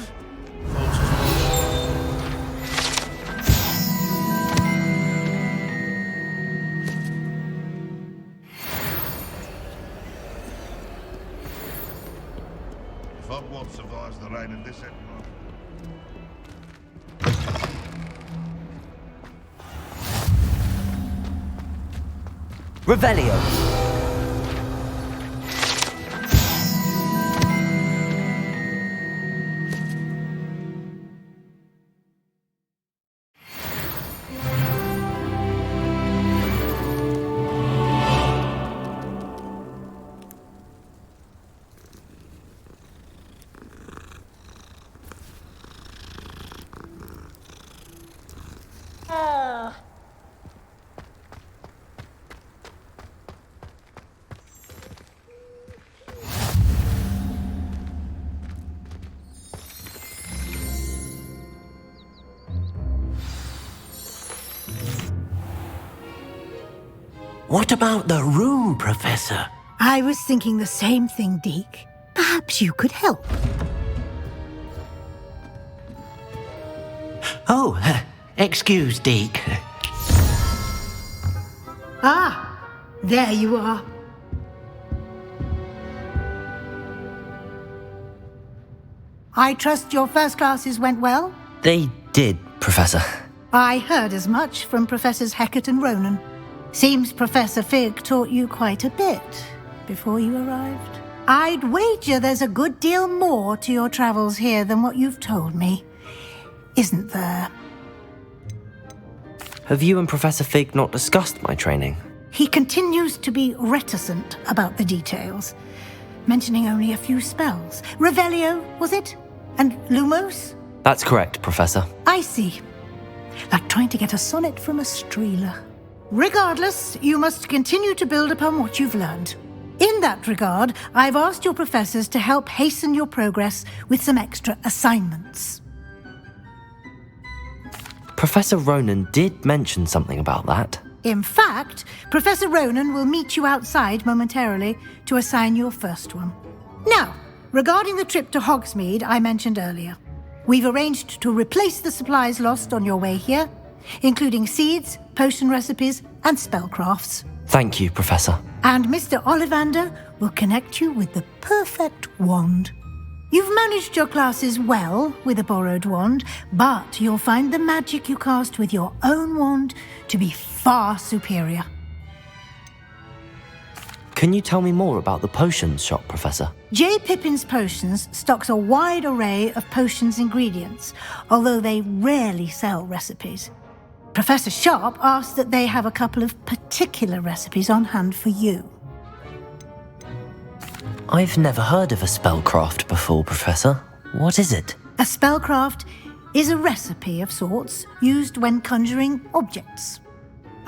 If Hogwarts survives the reign of this emperor. Revelio. What about the room, Professor? I was thinking the same thing, Deke. Perhaps you could help. Oh, excuse, Deke. Ah, there you are. I trust your first classes went well? They did, Professor. I heard as much from Professors Hecat and Ronan. Seems Professor Fig taught you quite a bit before you arrived. I'd wager there's a good deal more to your travels here than what you've told me. Isn't there? Have you and Professor Fig not discussed my training? He continues to be reticent about the details, mentioning only a few spells. Revelio, was it? And Lumos? That's correct, Professor. I see. Like trying to get a sonnet from a streeler. Regardless, you must continue to build upon what you've learned. In that regard, I've asked your professors to help hasten your progress with some extra assignments. Professor Ronan did mention something about that. In fact, Professor Ronan will meet you outside momentarily to assign your first one. Now, regarding the trip to Hogsmeade I mentioned earlier, we've arranged to replace the supplies lost on your way here, including seeds, potion recipes, and spellcrafts. Thank you, Professor. And Mr. Ollivander will connect you with the perfect wand. You've managed your classes well with a borrowed wand, but you'll find the magic you cast with your own wand to be far superior. Can you tell me more about the potions shop, Professor? J. Pippin's Potions stocks a wide array of potions ingredients, although they rarely sell recipes. Professor Sharp asked that they have a couple of particular recipes on hand for you. I've never heard of a spellcraft before, Professor. What is it? A spellcraft is a recipe of sorts used when conjuring objects.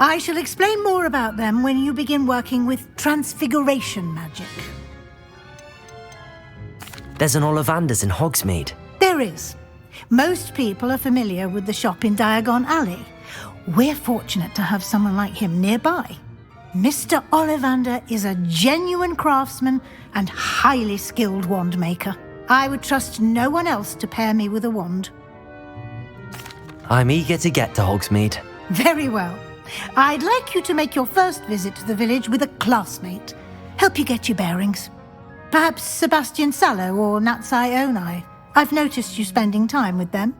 I shall explain more about them when you begin working with transfiguration magic. There's an Ollivander's in Hogsmeade. There is. Most people are familiar with the shop in Diagon Alley. We're fortunate to have someone like him nearby. Mr. Ollivander is a genuine craftsman and highly skilled wand maker. I would trust no one else to pair me with a wand. I'm eager to get to Hogsmeade. Very well. I'd like you to make your first visit to the village with a classmate. Help you get your bearings. Perhaps Sebastian Sallow or Natsai Onai. I've noticed you spending time with them.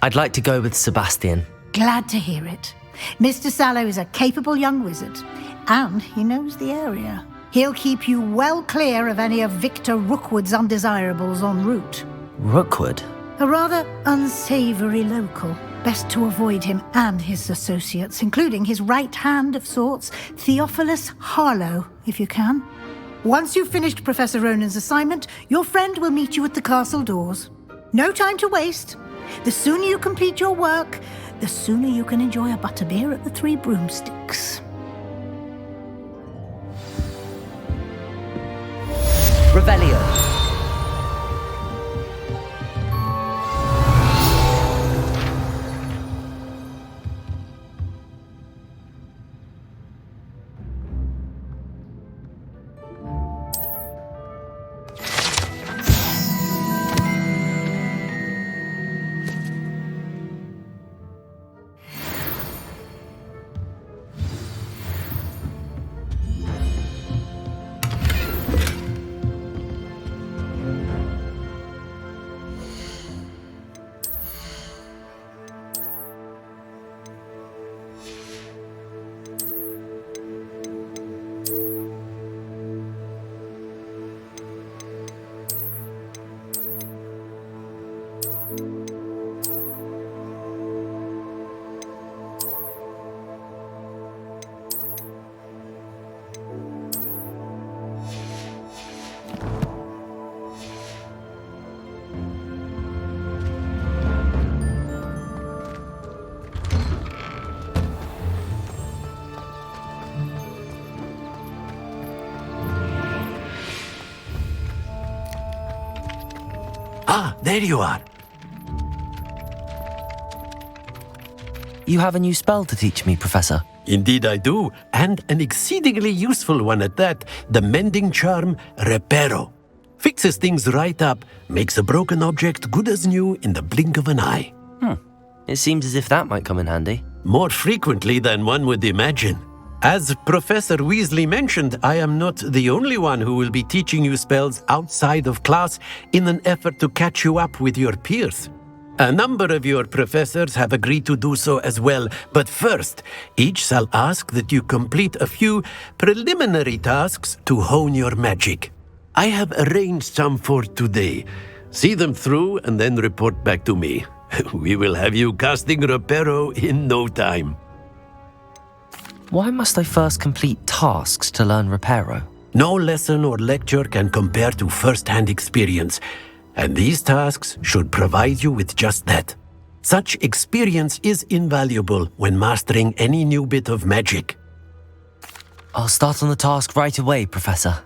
I'd like to go with Sebastian. Glad to hear it. Mr. Sallow is a capable young wizard, and he knows the area. He'll keep you well clear of any of Victor Rookwood's undesirables en route. Rookwood? A rather unsavoury local. Best to avoid him and his associates, including his right hand of sorts, Theophilus Harlow, if you can. Once you've finished Professor Ronan's assignment, your friend will meet you at the castle doors. No time to waste. The sooner you complete your work, the sooner you can enjoy a butterbeer at the Three Broomsticks. Revelio. Ah, there you are. You have a new spell to teach me, Professor. Indeed I do, and an exceedingly useful one at that, the mending charm Reparo. Fixes things right up, makes a broken object good as new in the blink of an eye. It seems as if that might come in handy. More frequently than one would imagine. As Professor Weasley mentioned, I am not the only one who will be teaching you spells outside of class in an effort to catch you up with your peers. A number of your professors have agreed to do so as well, but first, each shall ask that you complete a few preliminary tasks to hone your magic. I have arranged some for today. See them through and then report back to me. We will have you casting Reparo in no time. Why must I first complete tasks to learn Reparo? No lesson or lecture can compare to first-hand experience, and these tasks should provide you with just that. Such experience is invaluable when mastering any new bit of magic. I'll start on the task right away, Professor.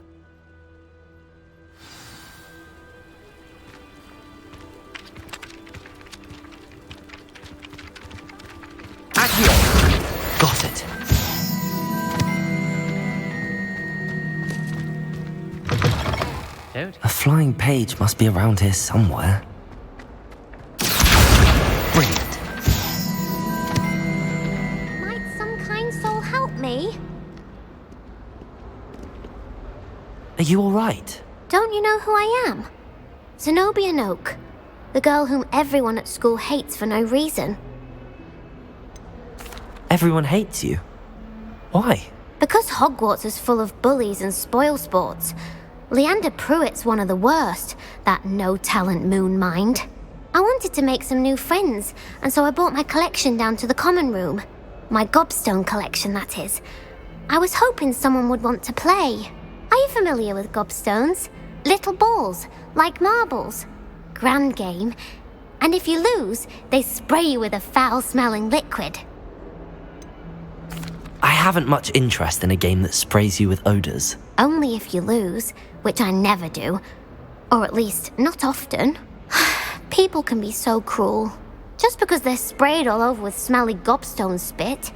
Accio! Got it. A flying page must be around here somewhere. Brilliant. Might some kind soul help me? Are you all right? Don't you know who I am? Zenobia Noak, the girl whom everyone at school hates for no reason. Everyone hates you. Why? Because Hogwarts is full of bullies and spoilsports. Leander Pruitt's one of the worst, that no-talent moon mind. I wanted to make some new friends, and so I brought my collection down to the common room. My gobstone collection, that is. I was hoping someone would want to play. Are you familiar with gobstones? Little balls, like marbles. Grand game. And if you lose, they spray you with a foul-smelling liquid. I haven't much interest in a game that sprays you with odours. Only if you lose, which I never do. Or at least, not often. People can be so cruel. Just because they're sprayed all over with smelly gobstone spit,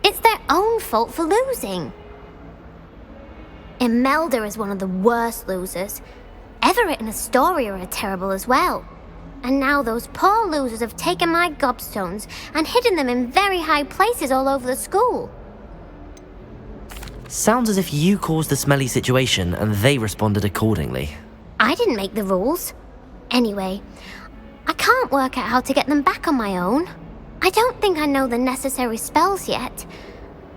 it's their own fault for losing. Imelda is one of the worst losers. Everett and Astoria are terrible as well. And now those poor losers have taken my gobstones and hidden them in very high places all over the school. Sounds as if you caused the smelly situation and they responded accordingly. I didn't make the rules. Anyway, I can't work out how to get them back on my own. I don't think I know the necessary spells yet.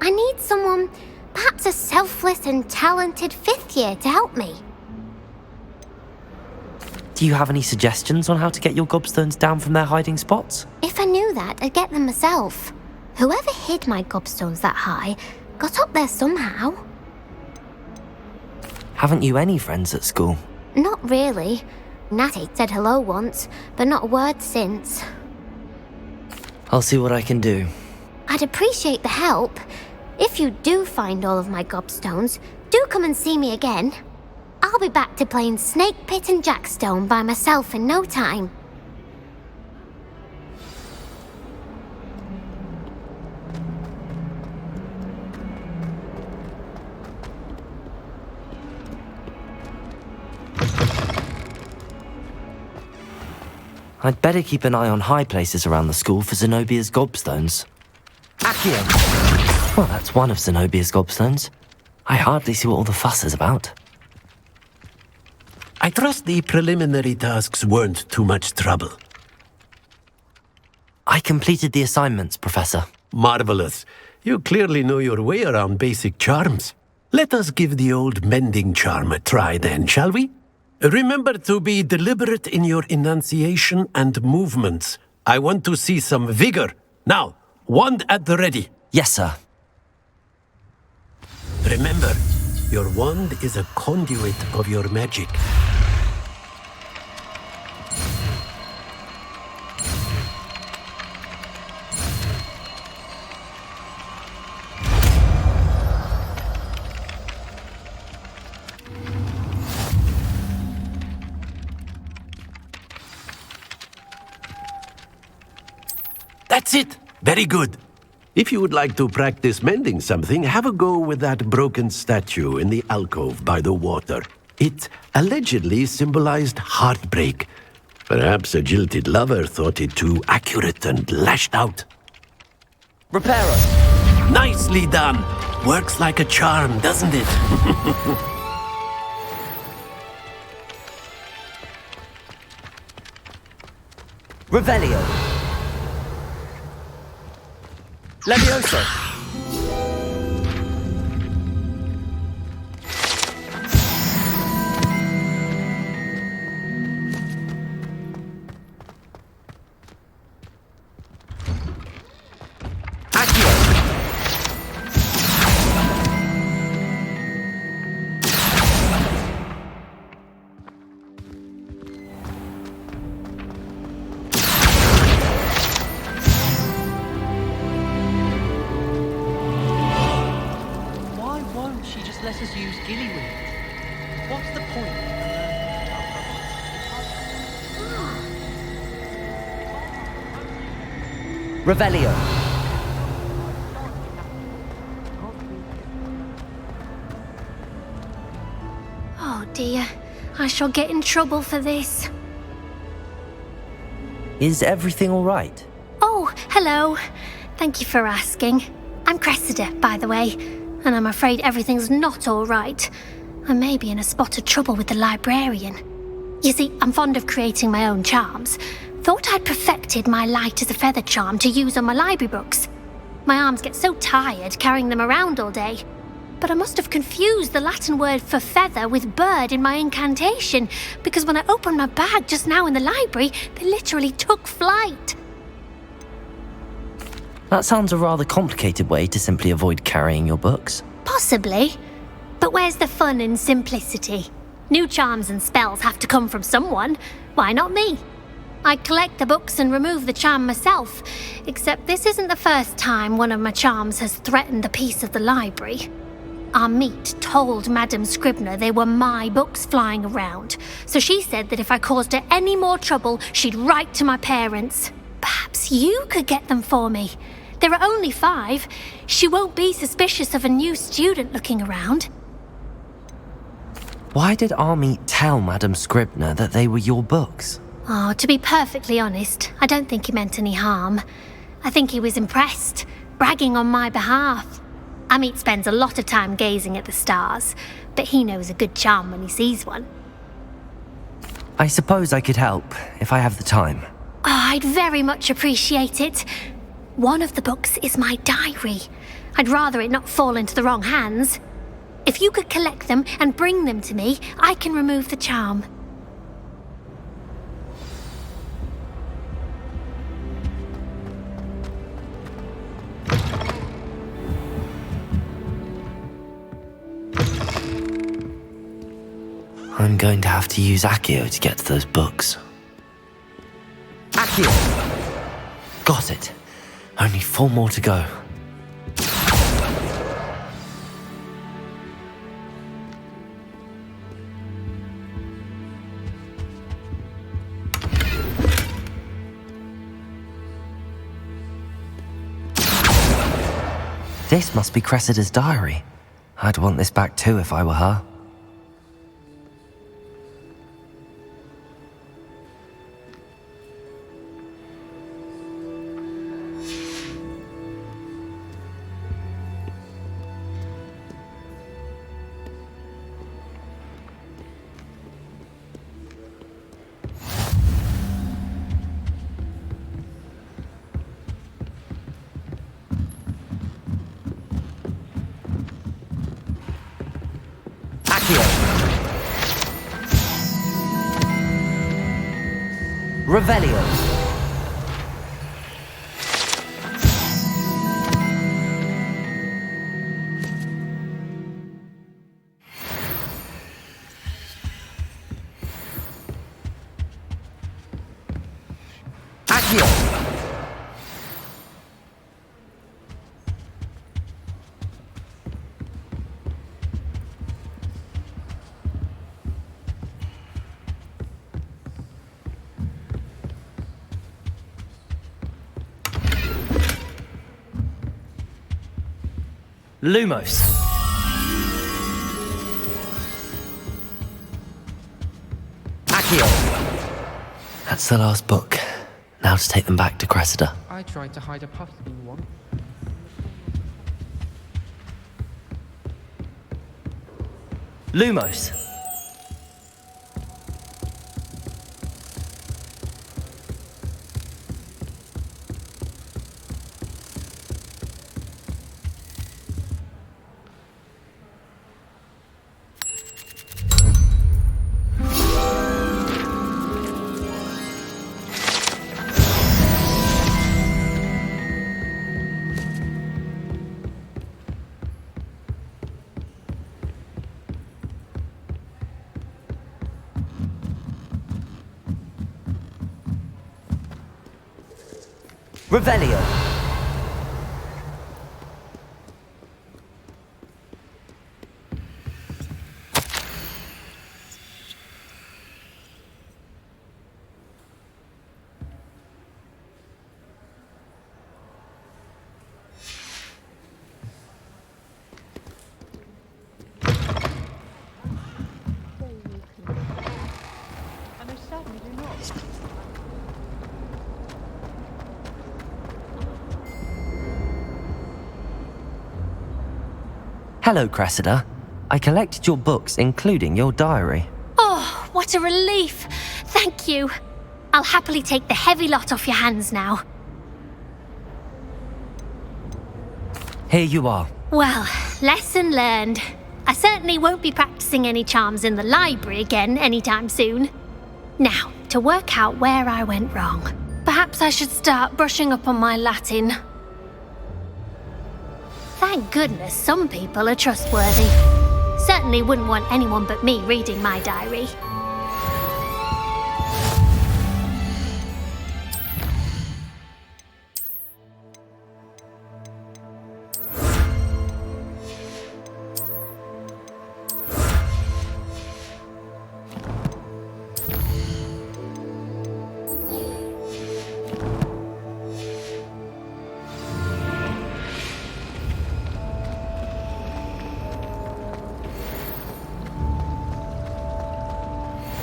I need someone, perhaps a selfless and talented 5th year to help me. Do you have any suggestions on how to get your gobstones down from their hiding spots? If I knew that, I'd get them myself. Whoever hid my gobstones that high got up there somehow. Haven't you any friends at school? Not really. Natty said hello once, but not a word since. I'll see what I can do. I'd appreciate the help. If you do find all of my gobstones, do come and see me again. I'll be back to playing Snake Pit and Jackstone by myself in no time. I'd better keep an eye on high places around the school for Zenobia's gobstones. Accio! Well, that's one of Zenobia's gobstones. I hardly see what all the fuss is about. I trust the preliminary tasks weren't too much trouble. I completed the assignments, Professor. Marvelous. You clearly know your way around basic charms. Let us give the old mending charm a try then, shall we? Remember to be deliberate in your enunciation and movements. I want to see some vigor. Now, wand at the ready. Yes, sir. Remember, your wand is a conduit of your magic. That's it! Very good. If you would like to practice mending something, have a go with that broken statue in the alcove by the water. It allegedly symbolized heartbreak. Perhaps a jilted lover thought it too accurate and lashed out. Reparo! Nicely done! Works like a charm, doesn't it? Revelio! Levioso! Let us use Gillyweed. What's the point? Revelio. Oh dear, I shall get in trouble for this. Is everything all right? Oh, hello. Thank you for asking. I'm Cressida, by the way, and I'm afraid everything's not all right. I may be in a spot of trouble with the librarian. You see, I'm fond of creating my own charms. Thought I'd perfected my light as a feather charm to use on my library books. My arms get so tired carrying them around all day. But I must have confused the Latin word for feather with bird in my incantation, because when I opened my bag just now in the library, they literally took flight. That sounds a rather complicated way to simply avoid carrying your books. Possibly. But where's the fun in simplicity? New charms and spells have to come from someone. Why not me? I collect the books and remove the charm myself, except this isn't the first time one of my charms has threatened the peace of the library. Our meet told Madame Scribner they were my books flying around, so she said that if I caused her any more trouble, she'd write to my parents. Perhaps you could get them for me. There are only 5. She won't be suspicious of a new student looking around. Why did Army tell Madame Scribner that they were your books? Oh, to be perfectly honest, I don't think he meant any harm. I think he was impressed, bragging on my behalf. Amit spends a lot of time gazing at the stars, but he knows a good charm when he sees one. I suppose I could help, if I have the time. Oh, I'd very much appreciate it. One of the books is my diary. I'd rather it not fall into the wrong hands. If you could collect them and bring them to me, I can remove the charm. I'm going to have to use Accio to get to those books. Accio! Got it. Only 4 more to go. This must be Cressida's diary. I'd want this back too if I were her. Revelio. Accio. Lumos. Accio. That's the last book. Now to take them back to Cressida. I tried to hide a puffling one. Lumos. Revelio. Hello, Cressida. I collected your books, including your diary. Oh, what a relief. Thank you. I'll happily take the heavy lot off your hands now. Here you are. Well, lesson learned. I certainly won't be practicing any charms in the library again anytime soon. Now, to work out where I went wrong. Perhaps I should start brushing up on my Latin. Thank goodness some people are trustworthy. Certainly wouldn't want anyone but me reading my diary.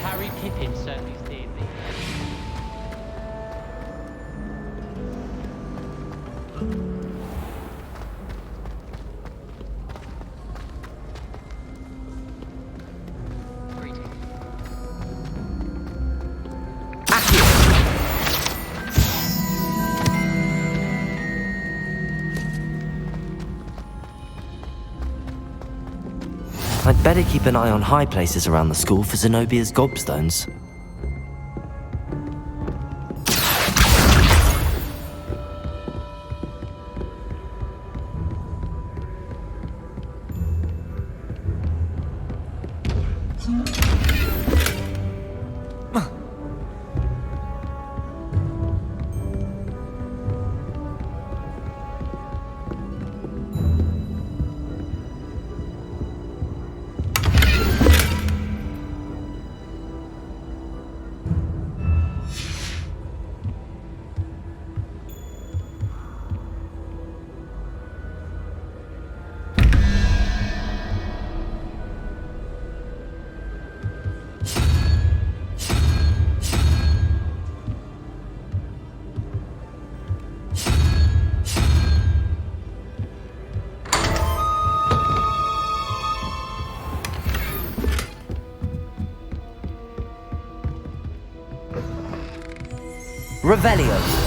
Harry Pippin certainly steered me. I'd better keep an eye on high places around the school for Zenobia's gobstones. Revelio.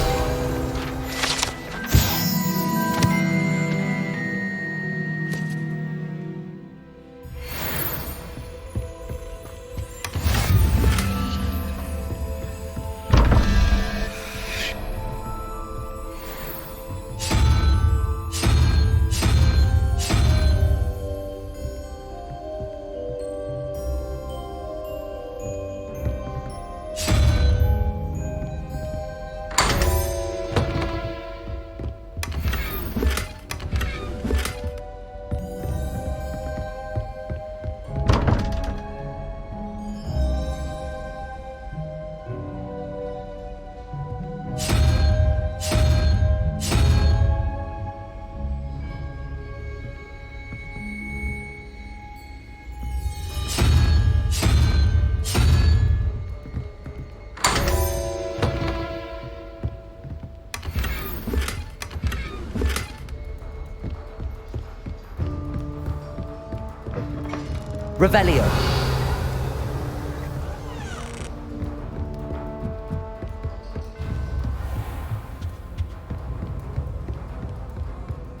Revelio.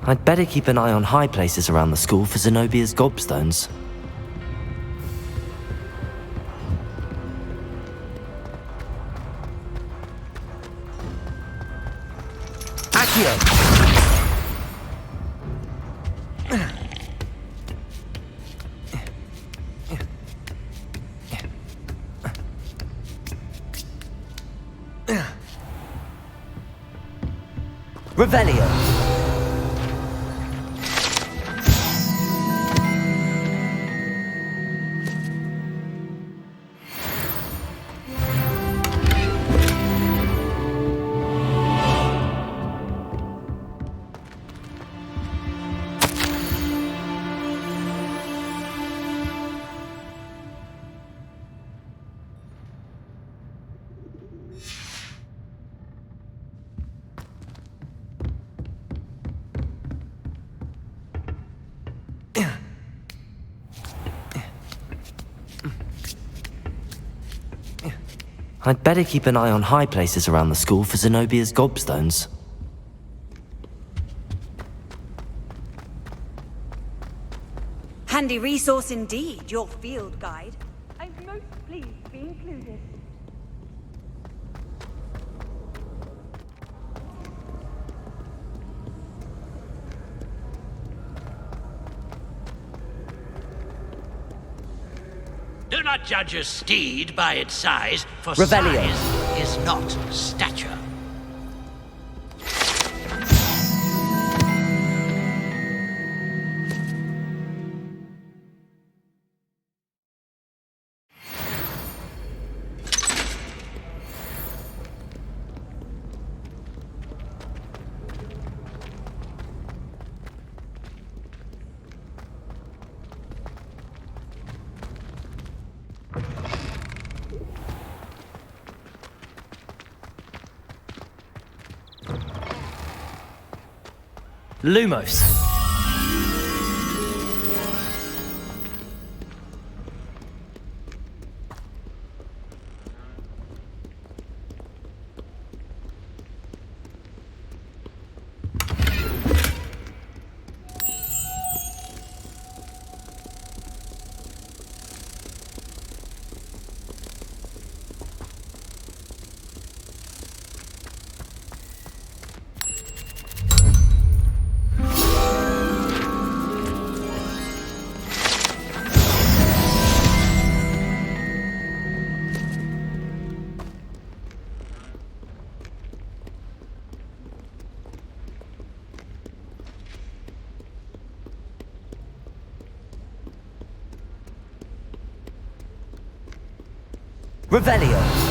I'd better keep an eye on high places around the school for Zenobia's gobstones. Accio! Revelio. I'd better keep an eye on high places around the school for Zenobia's gobstones. Handy resource indeed, your field guide. I'm most pleased to be included. Do not judge a steed by its size, for Revelio. size is not stature. Lumos. Revelio.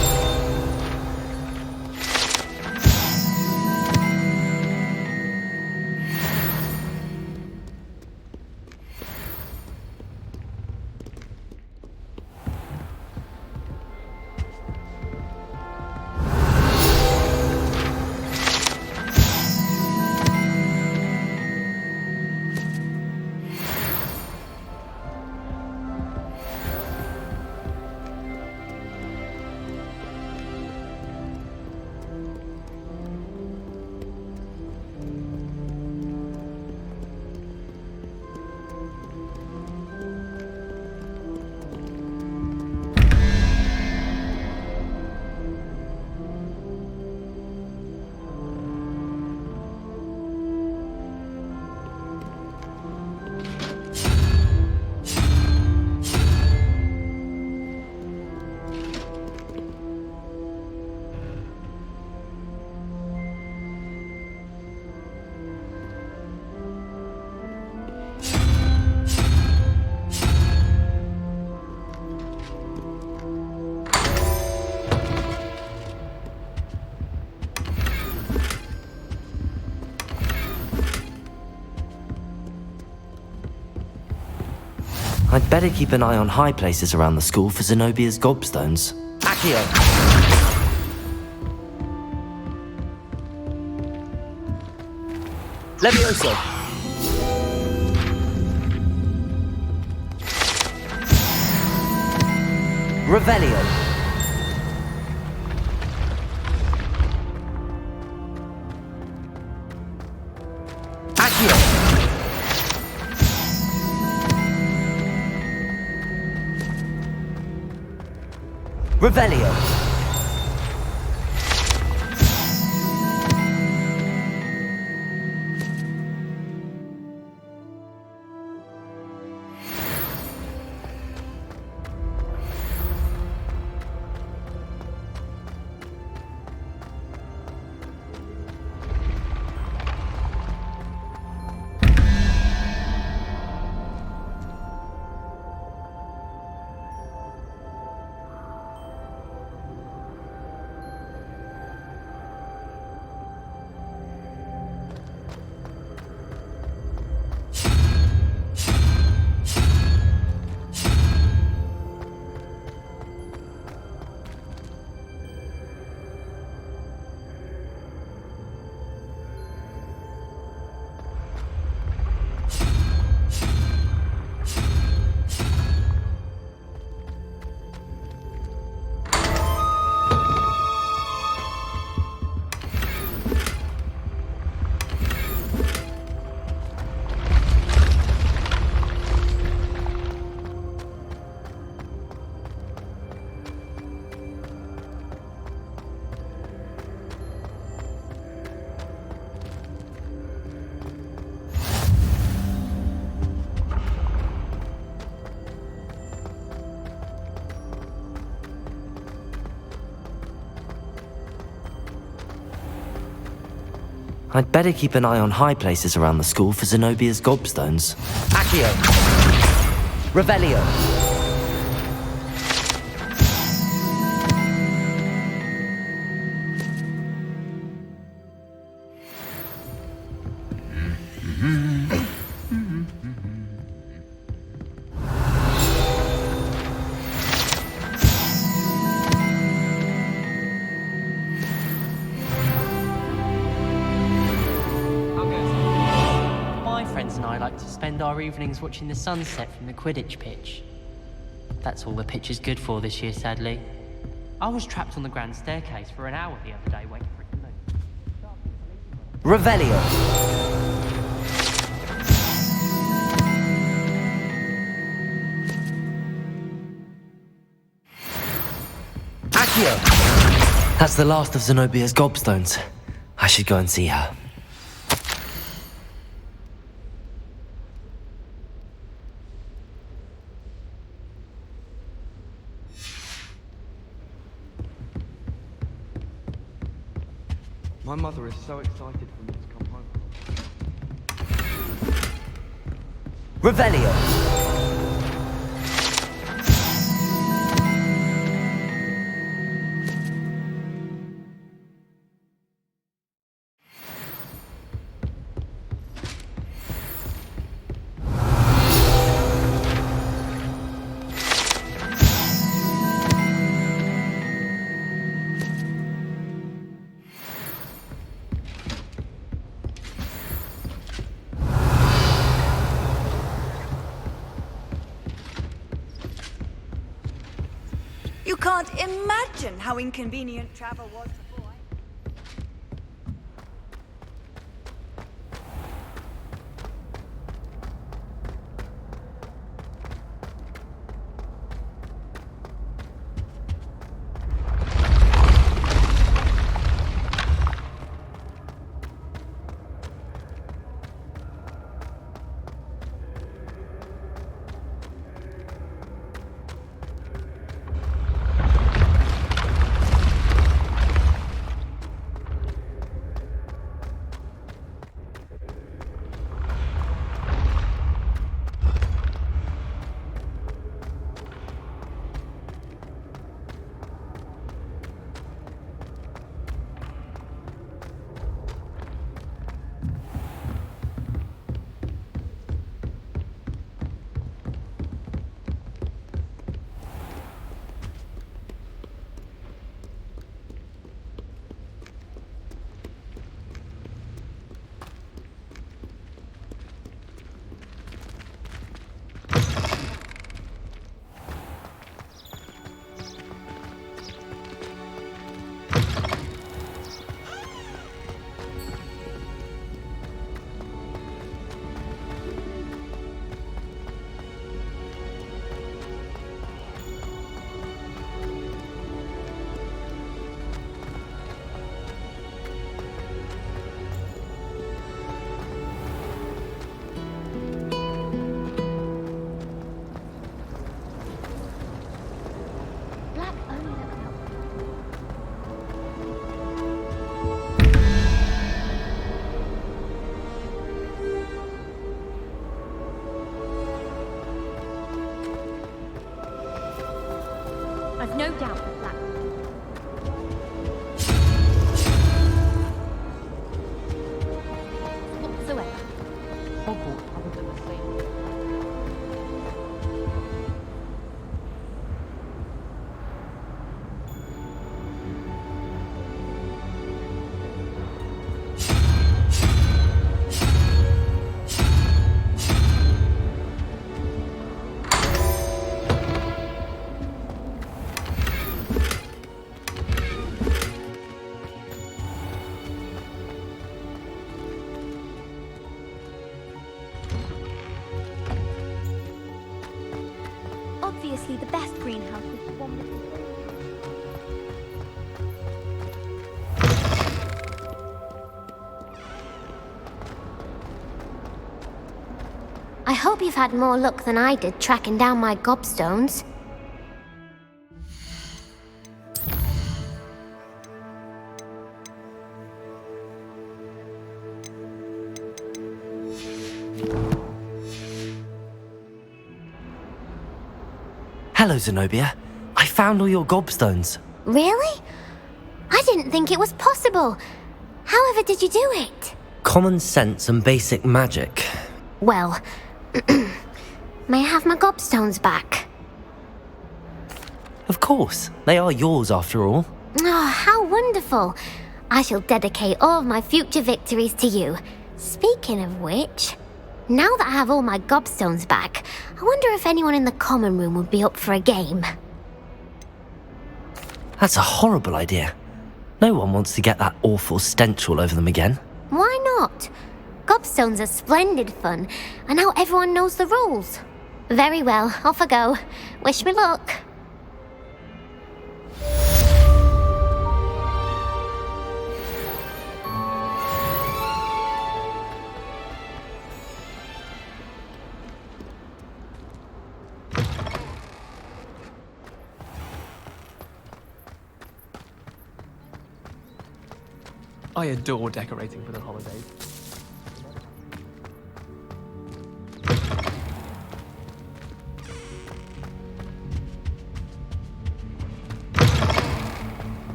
I'd better keep an eye on high places around the school for Zenobia's gobstones. Accio! Levioso! Revelio! Accio! Revelio. I'd better keep an eye on high places around the school for Zenobia's gobstones. Accio! Revelio! Our evenings watching the sunset from the Quidditch pitch. That's all the pitch is good for this year, sadly. I was trapped on the grand staircase for an hour the other day waiting for it to move. Revelio! Accio! That's the last of Zenobia's gobstones. I should go and see her. My mother is so excited for me to come home. Revelio! can't imagine how inconvenient travel was before. I've no doubt that Black. Whatsoever. Hogwarts haven't been the same. Obviously, the best greenhouse is the one with the... I hope you've had more luck than I did tracking down my gobstones. Hello, Zenobia. I found all your gobstones. Really? I didn't think it was possible. However did you do it? Common sense and basic magic. Well, may I have my gobstones back? Of course. They are yours after all. Oh, how wonderful. I shall dedicate all of my future victories to you. Speaking of which, now that I have all my gobstones back, I wonder if anyone in the common room would be up for a game. That's a horrible idea. No one wants to get that awful stench all over them again. Why not? Gobstones are splendid fun, and now everyone knows the rules. Very well, off I go. Wish me luck. I adore decorating for the holidays.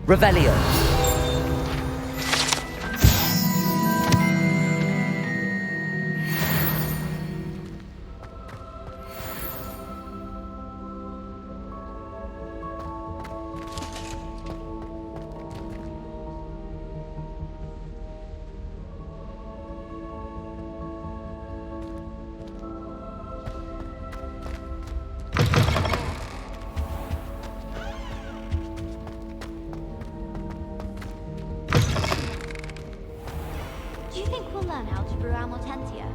Revelio. Mortentia.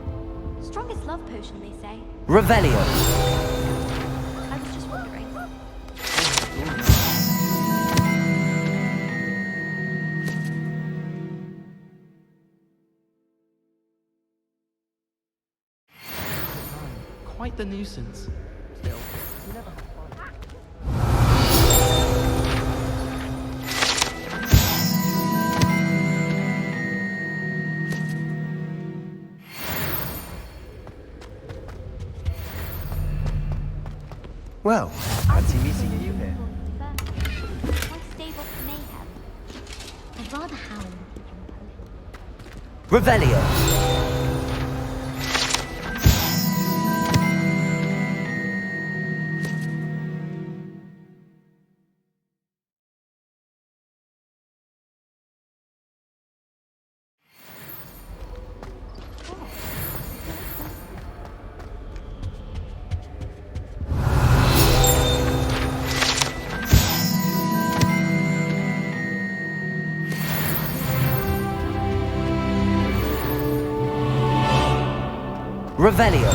Strongest love potion, they say. Revelio. I was just wondering. Quite the nuisance. Still, you never have Well, fancy meeting you here. Quite stable for mayhem. I'd rather howl. Revelio. Revelio.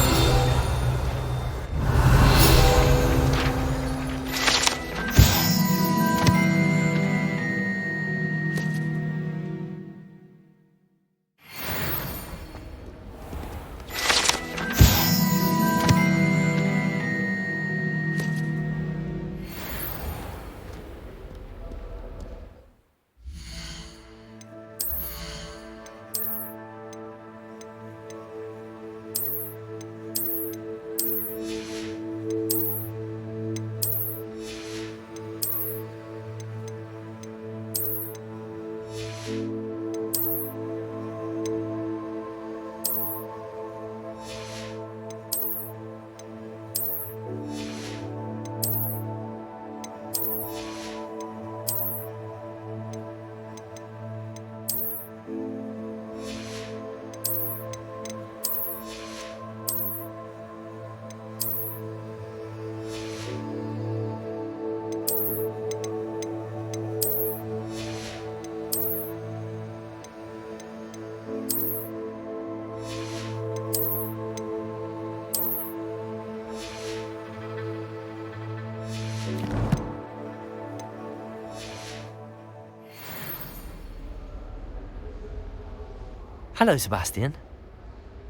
Hello, Sebastian.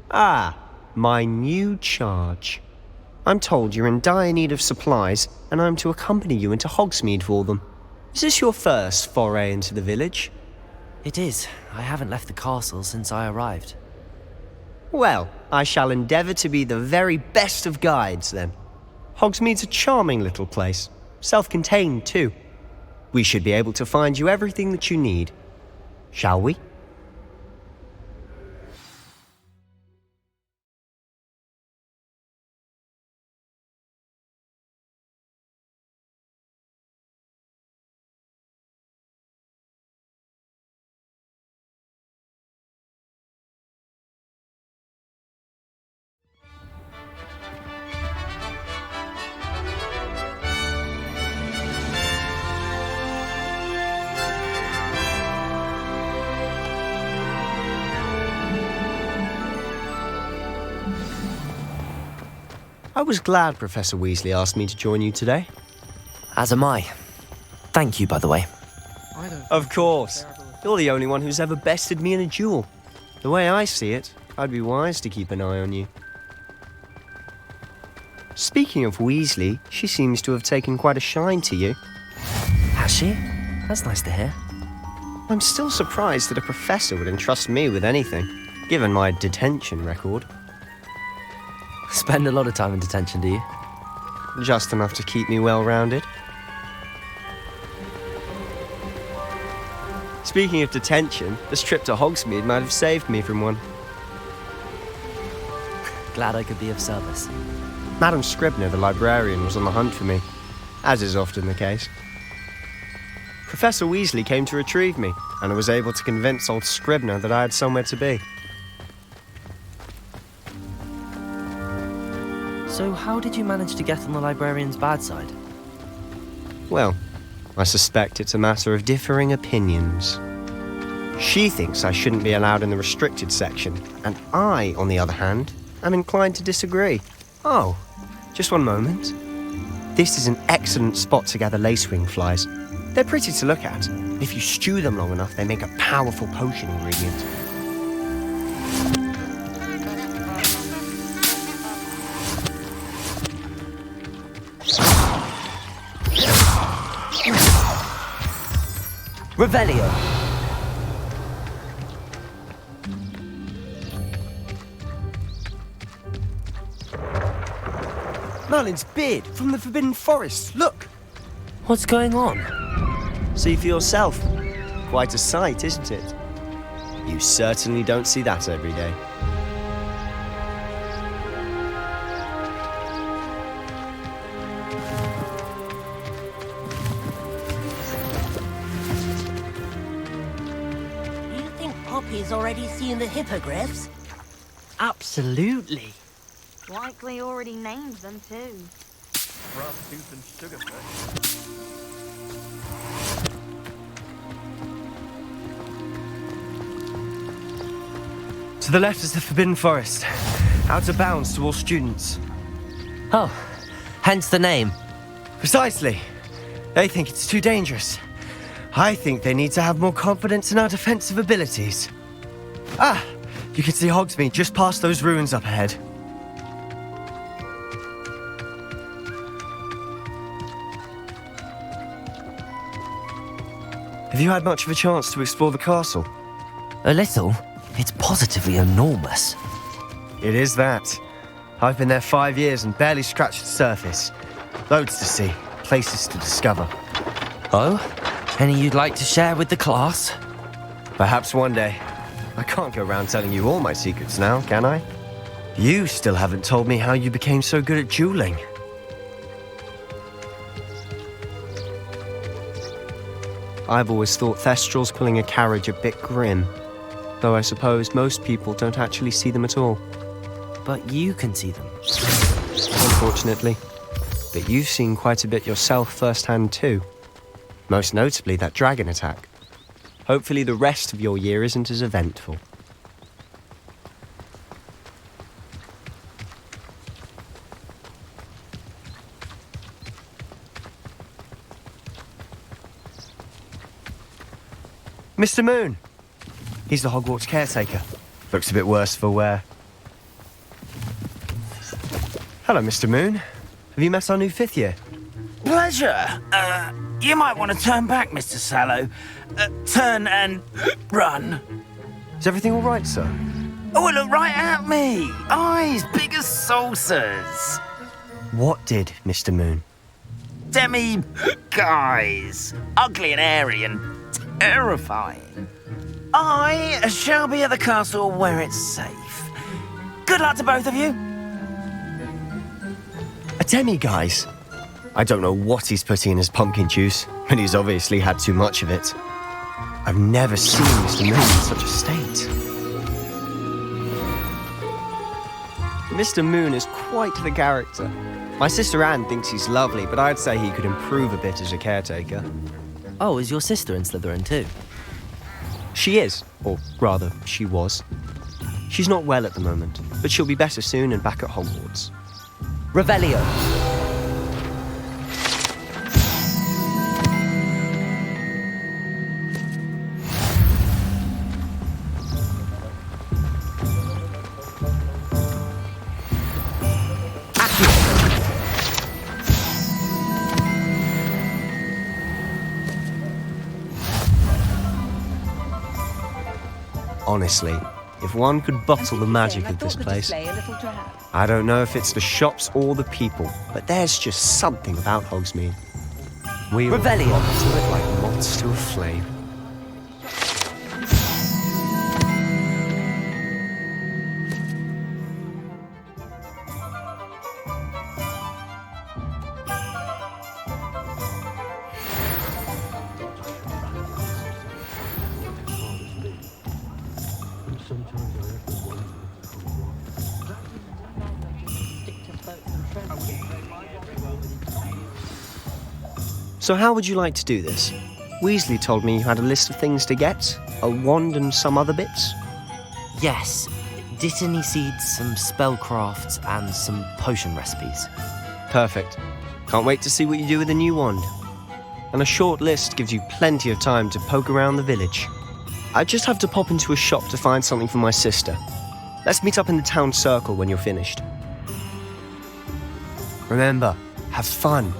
Ah, my new charge. I'm told you're in dire need of supplies, and I'm to accompany you into Hogsmeade for them. Is this your first foray into the village? It is. I haven't left the castle since I arrived. Well, I shall endeavour to be the very best of guides, then. Hogsmeade's a charming little place, self-contained too. We should be able to find you everything that you need. Shall we? I was glad Professor Weasley asked me to join you today. As am I. Thank you, by the way. Of course. You're the only one who's ever bested me in a duel. The way I see it, I'd be wise to keep an eye on you. Speaking of Weasley, she seems to have taken quite a shine to you. Has she? That's nice to hear. I'm still surprised that a professor would entrust me with anything, given my detention record. Spend a lot of time in detention, do you? Just enough to keep me well-rounded. Speaking of detention, this trip to Hogsmeade might have saved me from one. Glad I could be of service. Madam Scribner, the librarian, was on the hunt for me, as is often the case. Professor Weasley came to retrieve me, and I was able to convince old Scribner that I had somewhere to be. So how did you manage to get on the librarian's bad side? Well, I suspect it's a matter of differing opinions. She thinks I shouldn't be allowed in the restricted section, and I, on the other hand, am inclined to disagree. Oh, just one moment. This is an excellent spot to gather lacewing flies. They're pretty to look at. If you stew them long enough, they make a powerful potion ingredient. Revelio. Merlin's beard from the Forbidden Forest. Look! What's going on? See for yourself. Quite a sight, isn't it? You certainly don't see that every day. You think Poppy's already seen the hippogriffs? Absolutely. Likely already named them too. Brass tooth and sugarfish. To the left is the Forbidden Forest. Out of bounds to all students. Oh, hence the name. Precisely. They think it's too dangerous. I think they need to have more confidence in our defensive abilities. Ah, you can see Hogsmida just past those ruins up ahead. Have you had much of a chance to explore the castle? A little. It's positively enormous. It is that. I've been there 5 years and barely scratched the surface. Loads to see, places to discover. Oh? Any you'd like to share with the class? Perhaps one day. I can't go around telling you all my secrets now, can I? You still haven't told me how you became so good at dueling. I've always thought Thestrals pulling a carriage a bit grim. Though I suppose most people don't actually see them at all. But you can see them. Unfortunately. But you've seen quite a bit yourself firsthand too. Most notably that dragon attack. Hopefully the rest of your year isn't as eventful. Mr. Moon! He's the Hogwarts caretaker. Looks a bit worse for wear. Hello, Mr. Moon. Have you met our new 5th year? Pleasure. You might want to turn back, Mr. Sallow. Turn and run. Is everything all right, sir? Oh, look right at me. Eyes big as saucers. What did, Mr. Moon? Guys. Ugly and airy and terrifying. I shall be at the castle where it's safe. Good luck to both of you. A demi-guise? I don't know what he's putting in his pumpkin juice, but he's obviously had too much of it. I've never seen Mr. Moon in such a state. Mr. Moon is quite the character. My sister Anne thinks he's lovely, but I'd say he could improve a bit as a caretaker. Oh, is your sister in Slytherin too? She is, or rather, she was. She's not well at the moment, but she'll be better soon and back at Hogwarts. Revelio. Honestly, if one could bottle the magic of this place, I don't know if it's the shops or the people, but there's just something about Hogsmeade. We all Revelio. want to it like moths to a flame. So how would you like to do this? Weasley told me you had a list of things to get, a wand and some other bits. Yes, Dittany seeds, some spellcrafts, and some potion recipes. Perfect. Can't wait to see what you do with the new wand. And a short list gives you plenty of time to poke around the village. I just have to pop into a shop to find something for my sister. Let's meet up in the town circle when you're finished. Remember, have fun.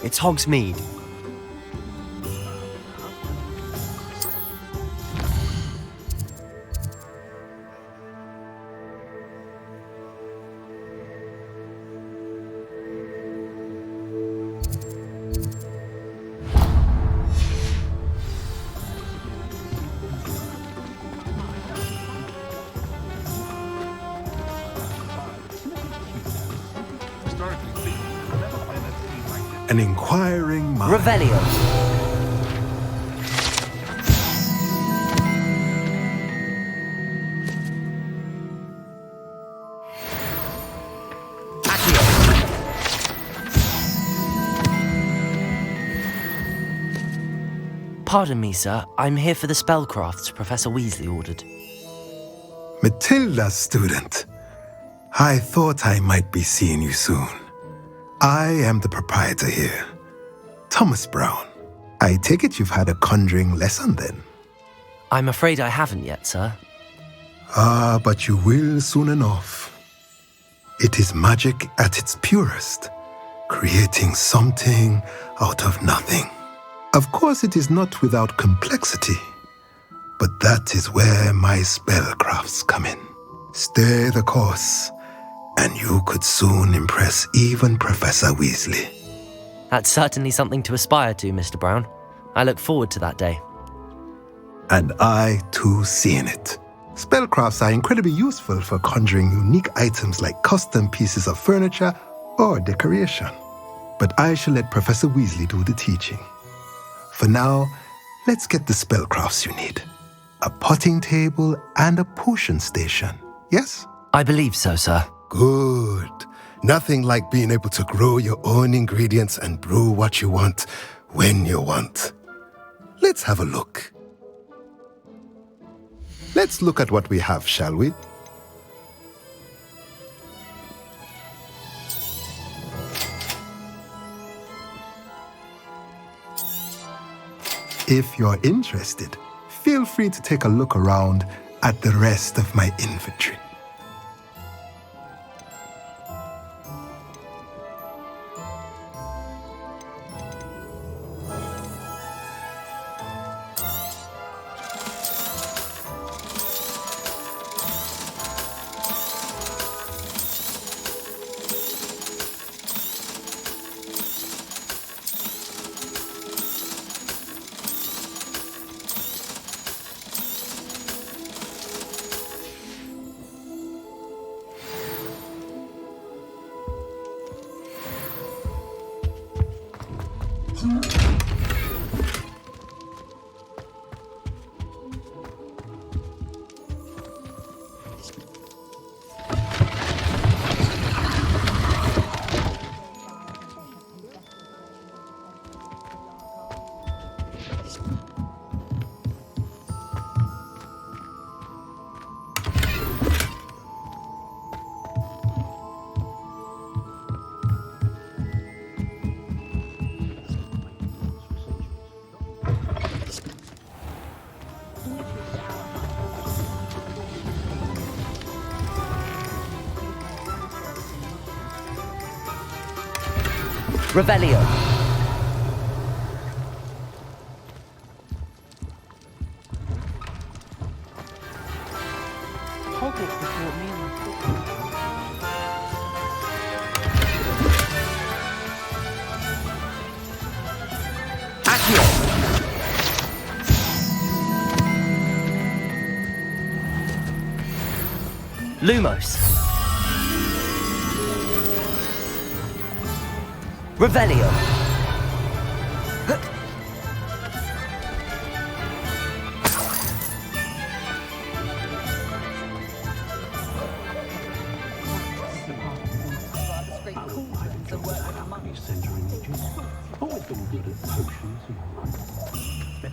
It's Hogsmeade. An inquiring mind. Revelio. Pardon me, sir. I'm here for the spellcrafts Professor Weasley ordered. Matilda, student. I thought I might be seeing you soon. I am the proprietor here, Thomas Brown. I take it you've had a conjuring lesson then? I'm afraid I haven't yet, sir. Ah, but you will soon enough. It is magic at its purest, creating something out of nothing. Of course, it is not without complexity, but that is where my spellcrafts come in. Stay the course, and you could soon impress even Professor Weasley. That's certainly something to aspire to, Mr. Brown. I look forward to that day. And I, too, seeing it. Spellcrafts are incredibly useful for conjuring unique items like custom pieces of furniture or decoration. But I shall let Professor Weasley do the teaching. For now, let's get the spellcrafts you need. A potting table and a potion station, yes? I believe so, sir. Good. Nothing like being able to grow your own ingredients and brew what you want when you want. Let's have a look. Let's look at what we have, shall we? If you're interested, feel free to take a look around at the rest of my inventory. Revelio. Hogwarts before me and Accio. Lumos. Revelio.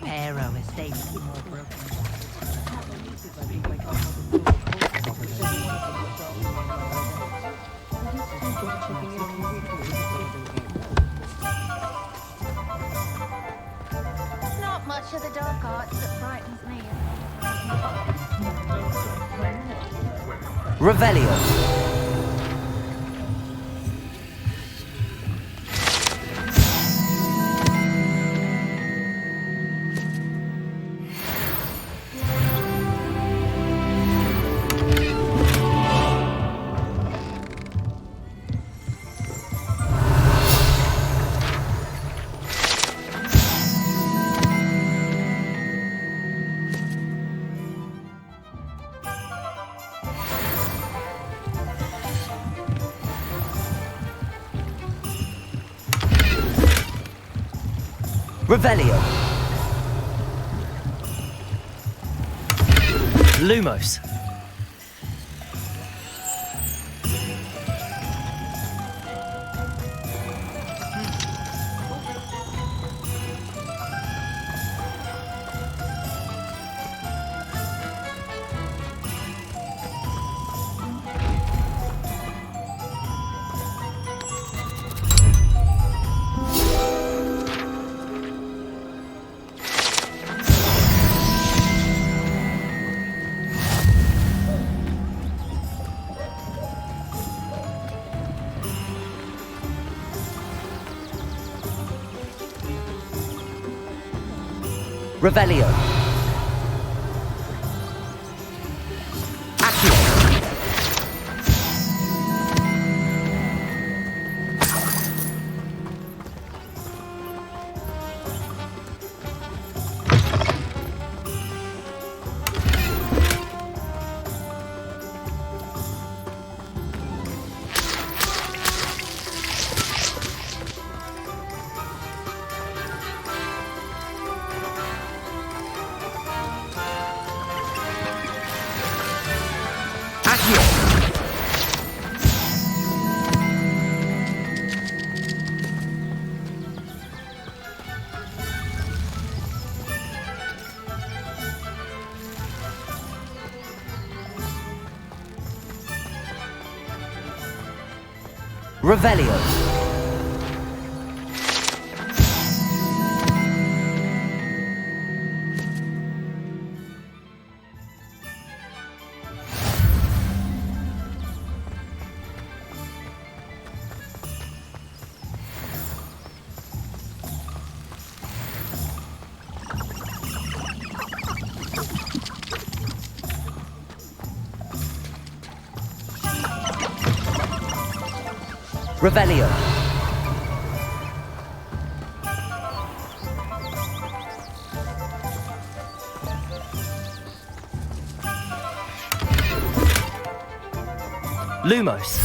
Pharaoh estate is more broken. Not much of the dark arts that frightens me. Revelio. Revelio. Lumos. Revelio. Accio. Revelio. Revelio. Lumos.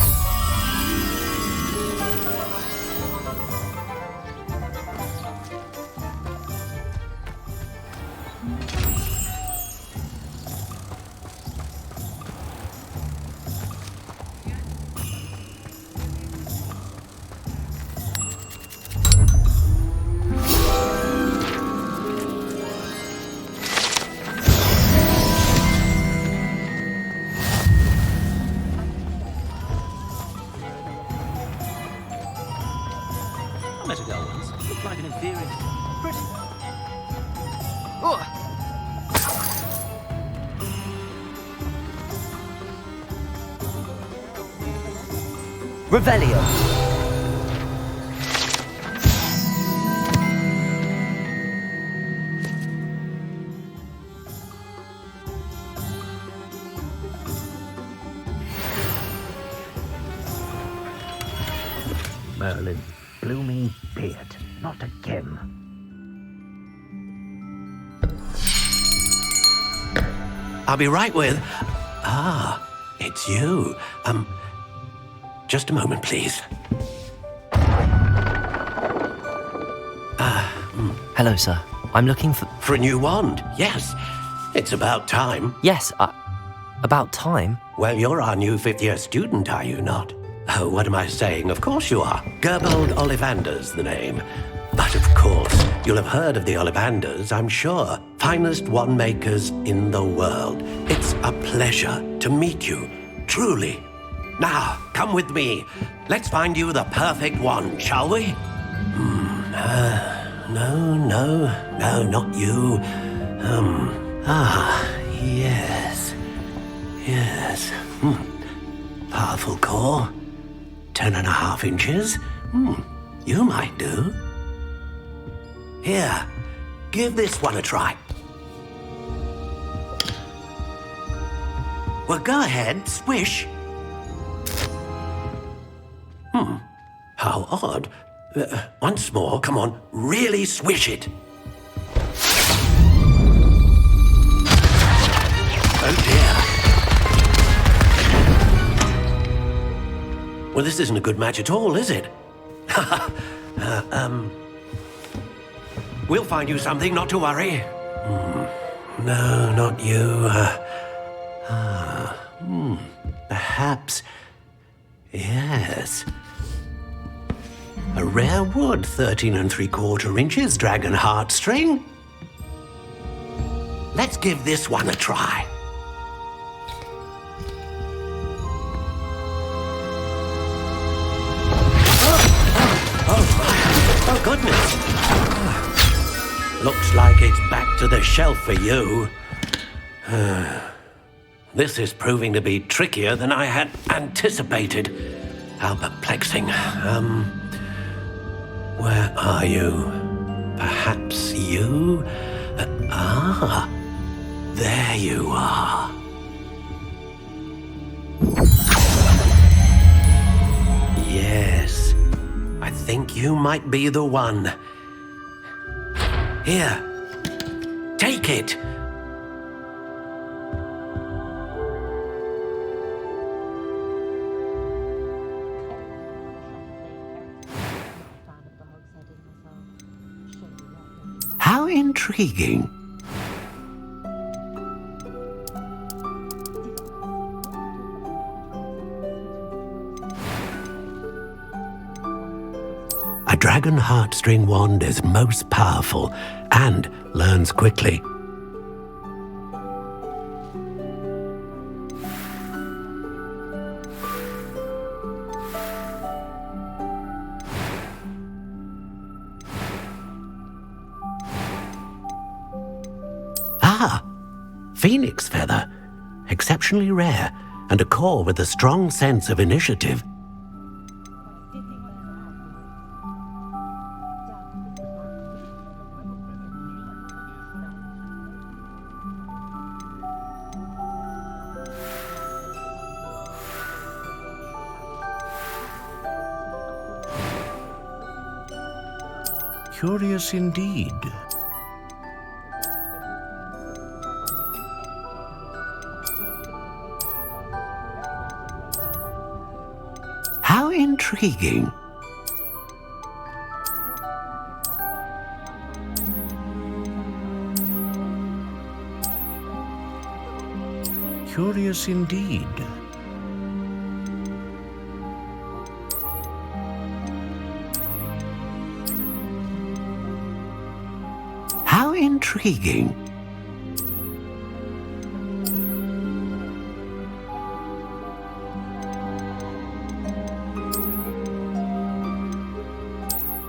I met a girl once. Looked like an inferior. Pretty. Revelio. Merlin, blooming beard, not again. I'll be right with... Ah, it's you. Just a moment, please. Hello, sir. I'm looking for... For a new wand, yes. It's about time. Yes, about time? Well, you're our new fifth-year student, are you not? Oh, what am I saying? Of course you are. Gerbold Ollivander's the name. But of course, you'll have heard of the Ollivanders, I'm sure. Finest wand makers in the world. It's a pleasure to meet you, truly. Now, come with me. Let's find you the perfect wand, shall we? No, not you. Yes. Powerful core. 10.5 inches. You might do. Here, give this one a try. Well, go ahead, swish. How odd. Once more, come on, really swish it. Oh dear. Well, this isn't a good match at all, is it? We'll find you something, not to worry. No, not you. Perhaps. Yes. A rare wood, 13 3/4 inches, dragon heartstring. Let's give this one a try. Oh, goodness. Looks like it's back to the shelf for you. This is proving to be trickier than I had anticipated. How perplexing. Where are you? Perhaps you? There you are. Yes, I think you might be the one. Here, take it. How intriguing. A dragon heartstring wand is most powerful and learns quickly. Phoenix feather, exceptionally rare, and a core with a strong sense of initiative. Curious indeed. How intriguing. Curious indeed. How intriguing.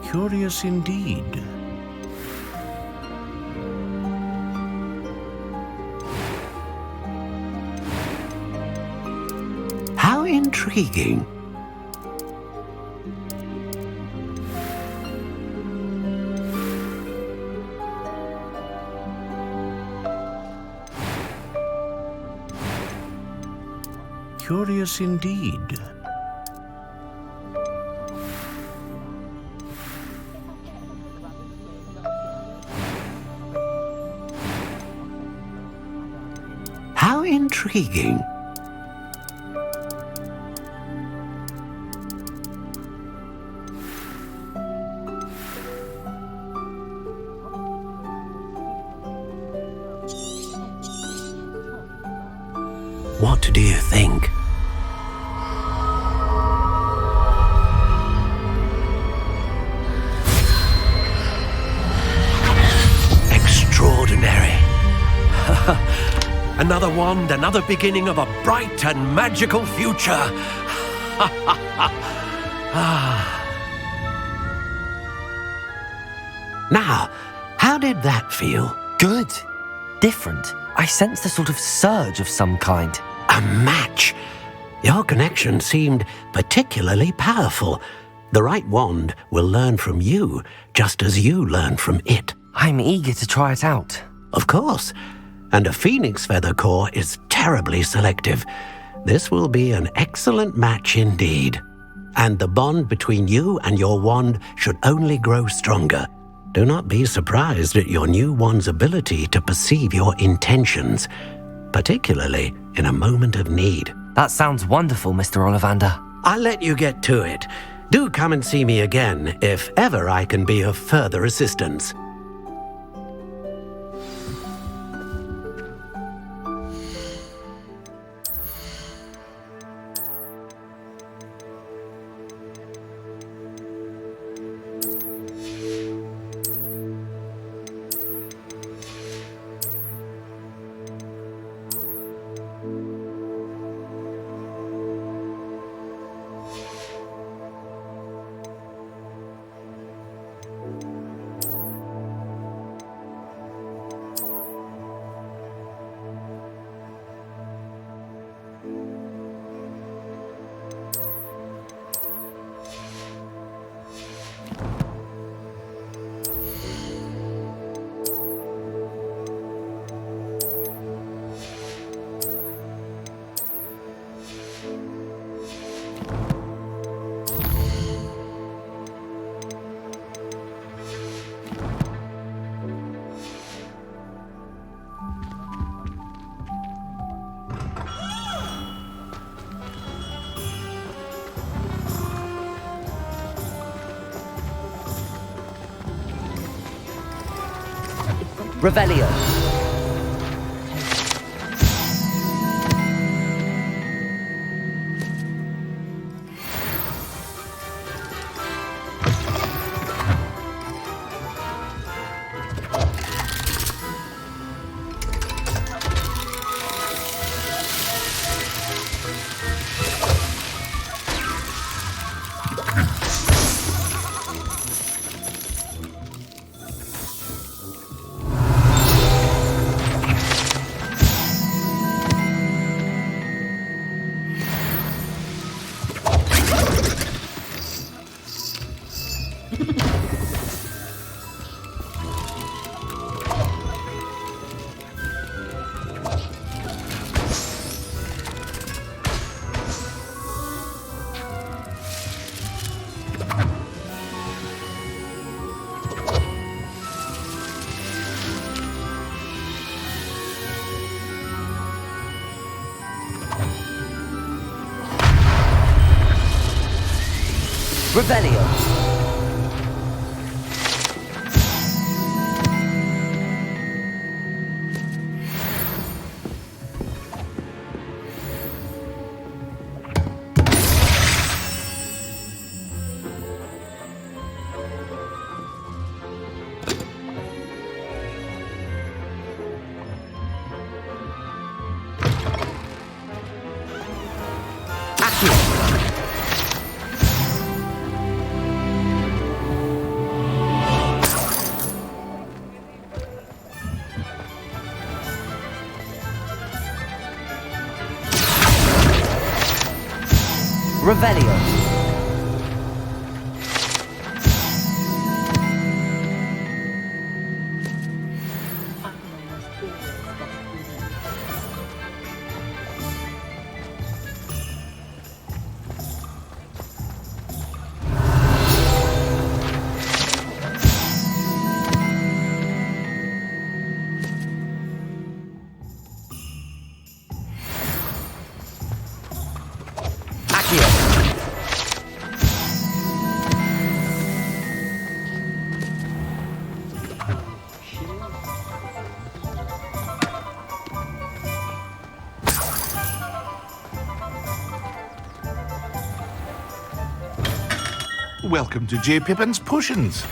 Curious indeed. How intriguing. Curious indeed. How intriguing. What do you think? Another wand, another beginning of a bright and magical future. Now, how did that feel? Good. Different. I sensed a sort of surge of some kind. A match. Your connection seemed particularly powerful. The right wand will learn from you, just as you learn from it. I'm eager to try it out. Of course. And a phoenix feather core is terribly selective. This will be an excellent match indeed. And the bond between you and your wand should only grow stronger. Do not be surprised at your new wand's ability to perceive your intentions, particularly in a moment of need. That sounds wonderful, Mr. Ollivander. I'll let you get to it. Do come and see me again if ever I can be of further assistance. Revelio. Revelio. Revelio. Welcome to J. Pippin's Potions.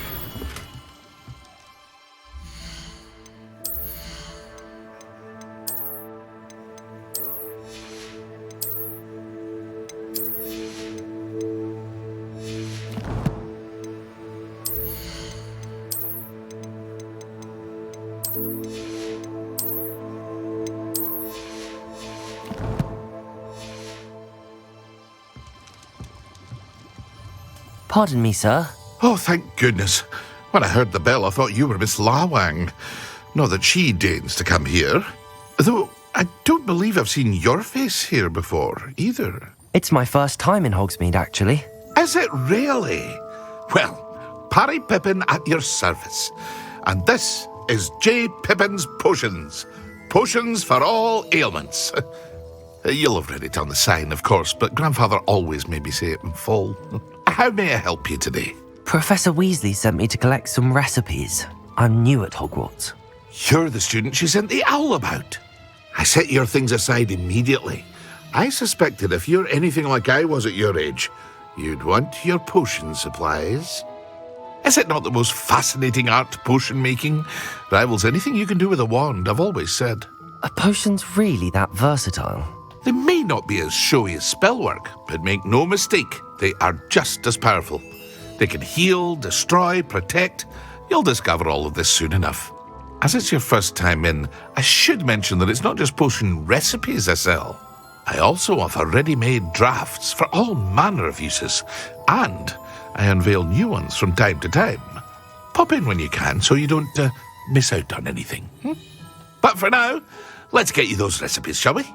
Pardon me, sir. Oh, thank goodness. When I heard the bell, I thought you were Miss Lawang. Not that she deigns to come here. Though I don't believe I've seen your face here before, either. It's my first time in Hogsmeade, actually. Is it really? Well, Parry Pippin at your service. And this is J. Pippin's Potions. Potions for all ailments. You'll have read it on the sign, of course, but Grandfather always made me say it in full. How may I help you today? Professor Weasley sent me to collect some recipes. I'm new at Hogwarts. You're the student she sent the owl about. I set your things aside immediately. I suspected if you're anything like I was at your age, you'd want your potion supplies. Is it not the most fascinating art, potion making? Rivals anything you can do with a wand, I've always said. Are potions really that versatile? They may not be as showy as spellwork, but make no mistake, they are just as powerful. They can heal, destroy, protect. You'll discover all of this soon enough. As it's your first time in, I should mention that it's not just potion recipes I sell. I also offer ready-made drafts for all manner of uses, and I unveil new ones from time to time. Pop in when you can so you don't miss out on anything. But for now, let's get you those recipes, shall we?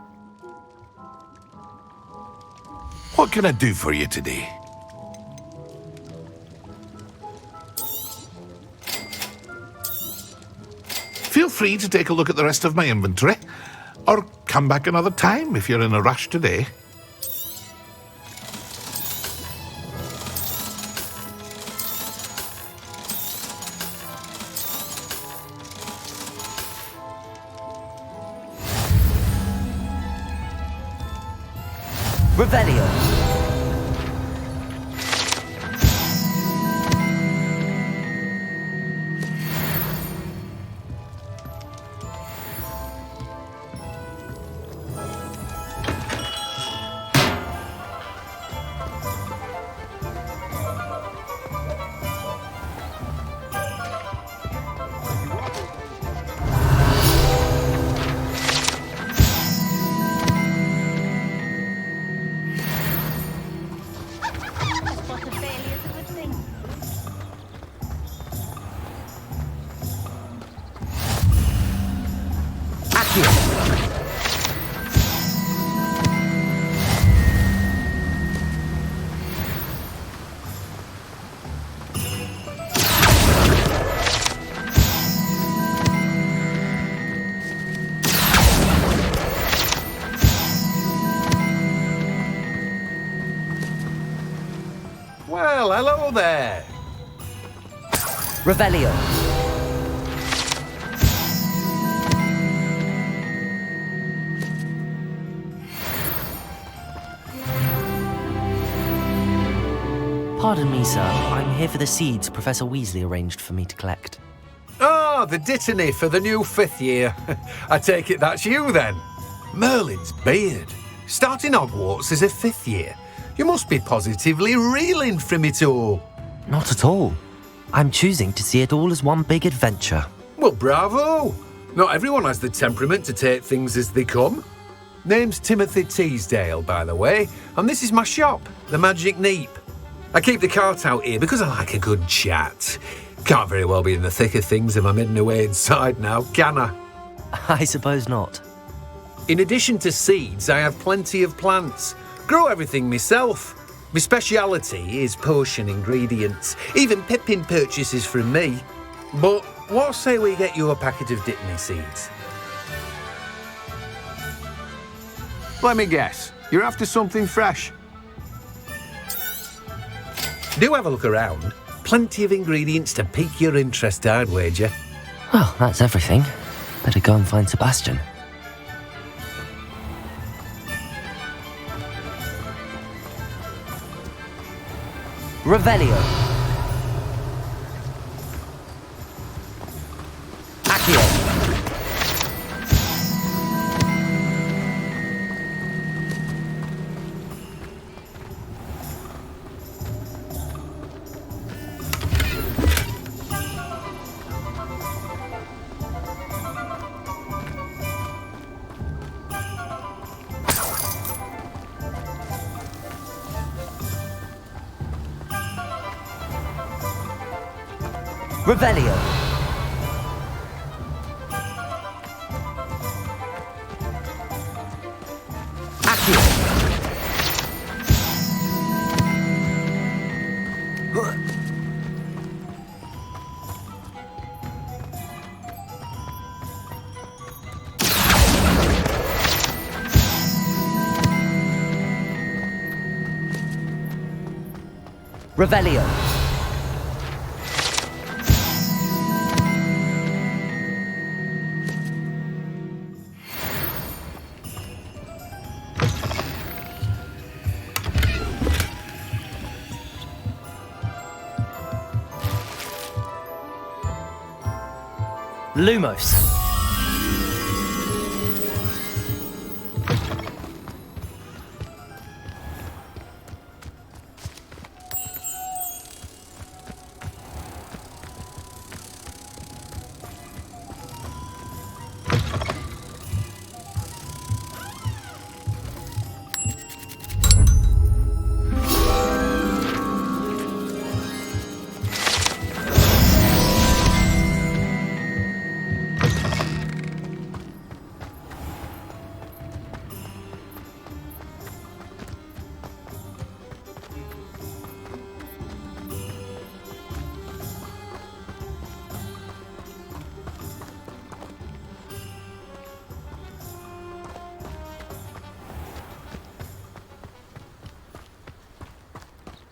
What can I do for you today? Feel free to take a look at the rest of my inventory, or come back another time if you're in a rush today. Revelio. Well, hello there. Revelio. Pardon me, sir. I'm here for the seeds Professor Weasley arranged for me to collect. Ah, the dittany for the new 5th year. I take it that's you, then. Merlin's beard. Starting Hogwarts as a 5th year. You must be positively reeling from it all. Not at all. I'm choosing to see it all as one big adventure. Well, bravo. Not everyone has the temperament to take things as they come. Name's Timothy Teasdale, by the way, and this is my shop, the Magic Neep. I keep the cart out here because I like a good chat. Can't very well be in the thick of things if I'm hidden away inside now, can I? I suppose not. In addition to seeds, I have plenty of plants. Grow everything myself. My speciality is potion ingredients. Even Pippin purchases from me. But what say we get you a packet of Dittany seeds? Let me guess. You're after something fresh. Do have a look around. Plenty of ingredients to pique your interest, I'd wager. Well, that's everything. Better go and find Sebastian. Revelio. Accio. Revelio. Accio. Revelio. Lumos.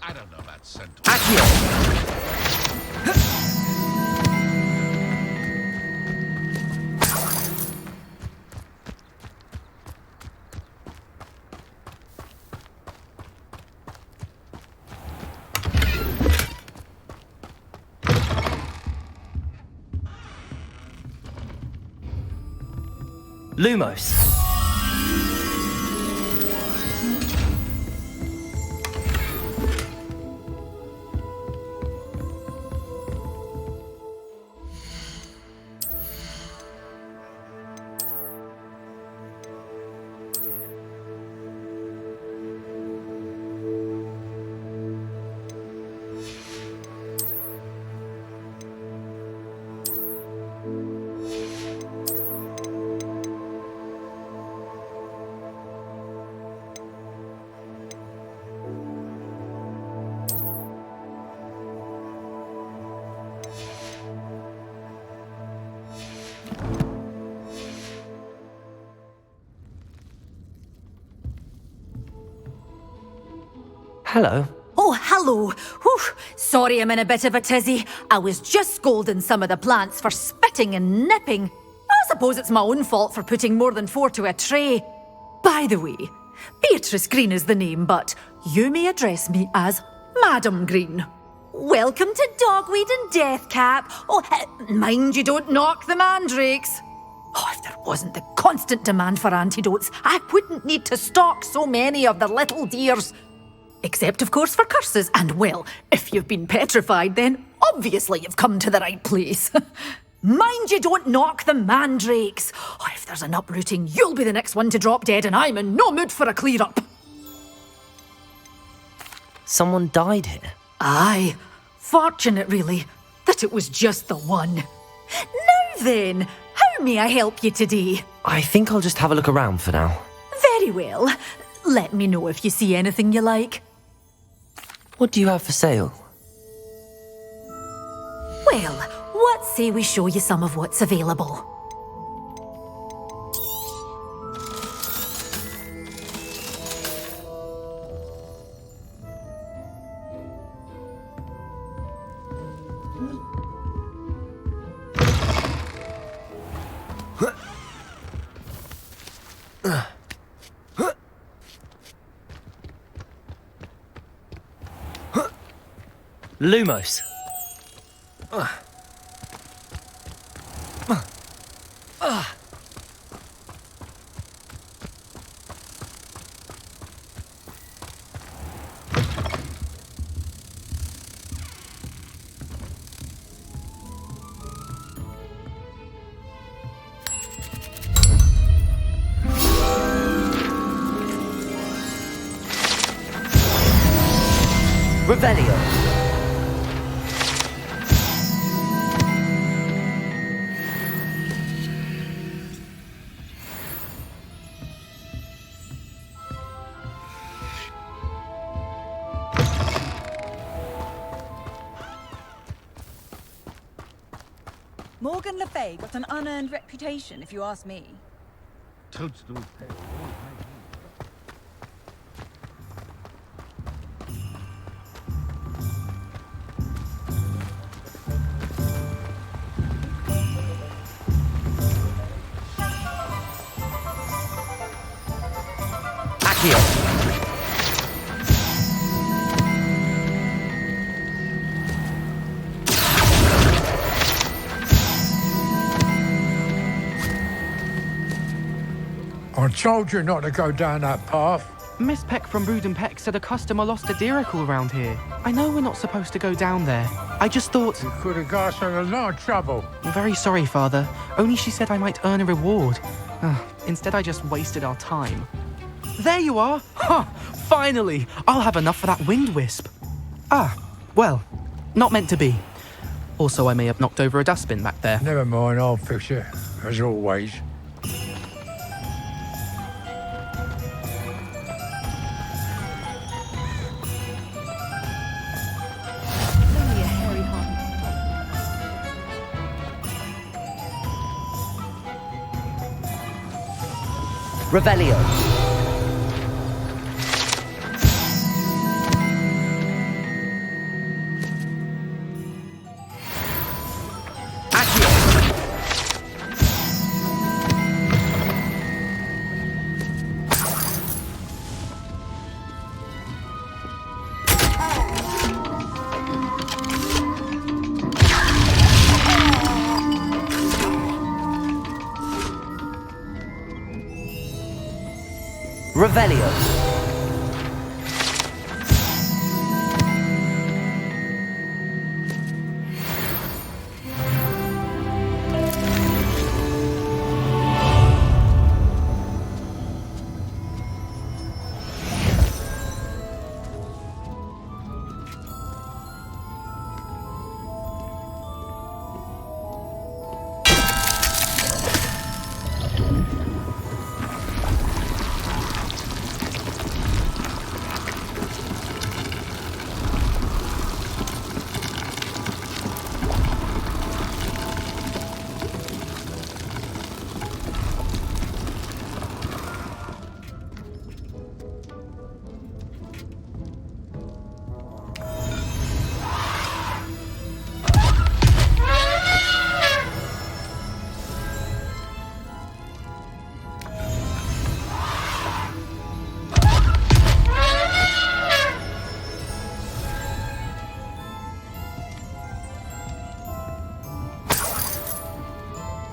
I don't know about centaur. Accio. Lumos. Hello. Oh, hello. Whew. Sorry I'm in a bit of a tizzy. I was just scolding some of the plants for spitting and nipping. I suppose it's my own fault for putting more than 4 to a tray. By the way, Beatrice Green is the name, but you may address me as Madam Green. Welcome to Dogweed and Deathcap. Oh, mind you don't knock the mandrakes. Oh, if there wasn't the constant demand for antidotes, I wouldn't need to stock so many of the little dears. Except, of course, for curses. And, well, if you've been petrified, then obviously you've come to the right place. Mind you don't knock the mandrakes. Oh, if there's an uprooting, you'll be the next one to drop dead, and I'm in no mood for a clear-up. Someone died here? Aye. Fortunate, really, that it was just the one. Now then, how may I help you today? I think I'll just have a look around for now. Very well. Let me know if you see anything you like. What do you have for sale? Well, what say we show you some of what's available? Lumos. Revelio. Morgan Le Fay got an unearned reputation, if you ask me. I told you not to go down that path. Miss Peck from Brood and Peck said a customer lost a deeracle around here. I know we're not supposed to go down there. I just thought... You could have got us in a lot of trouble. I'm very sorry, Father. Only she said I might earn a reward. Instead, I just wasted our time. There you are! Ha! Finally! I'll have enough for that wind wisp. Ah, well, not meant to be. Also, I may have knocked over a dustbin back there. Never mind, I'll fix it, as always. Revelio. Revelio.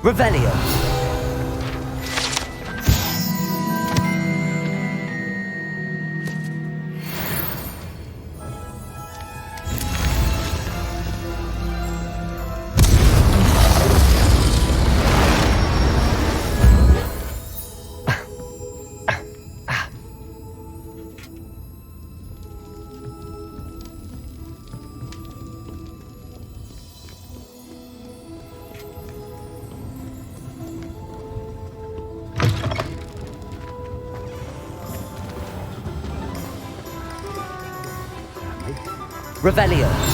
Revelio. Revelio.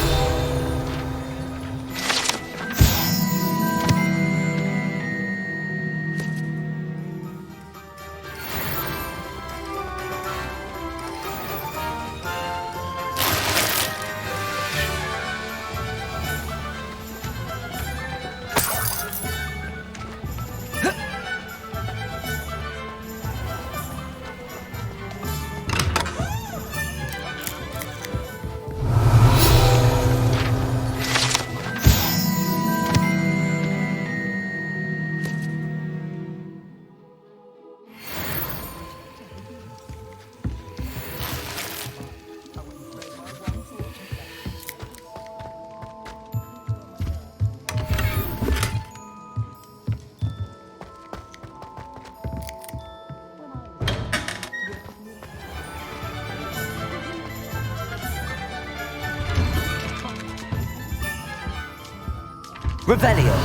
Revelio.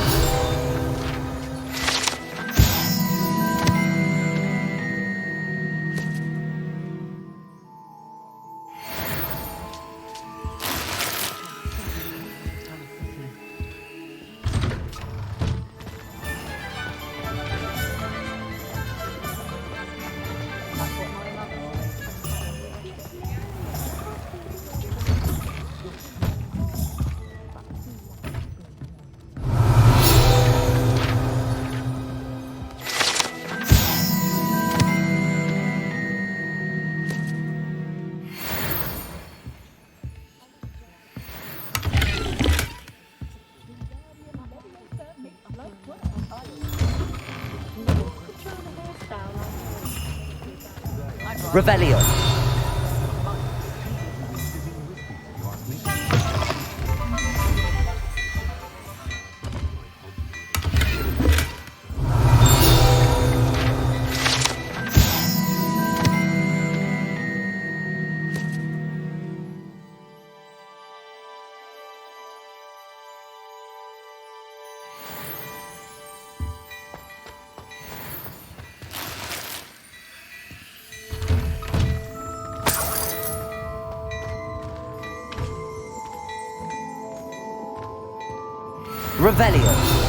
Revelio. Revelio.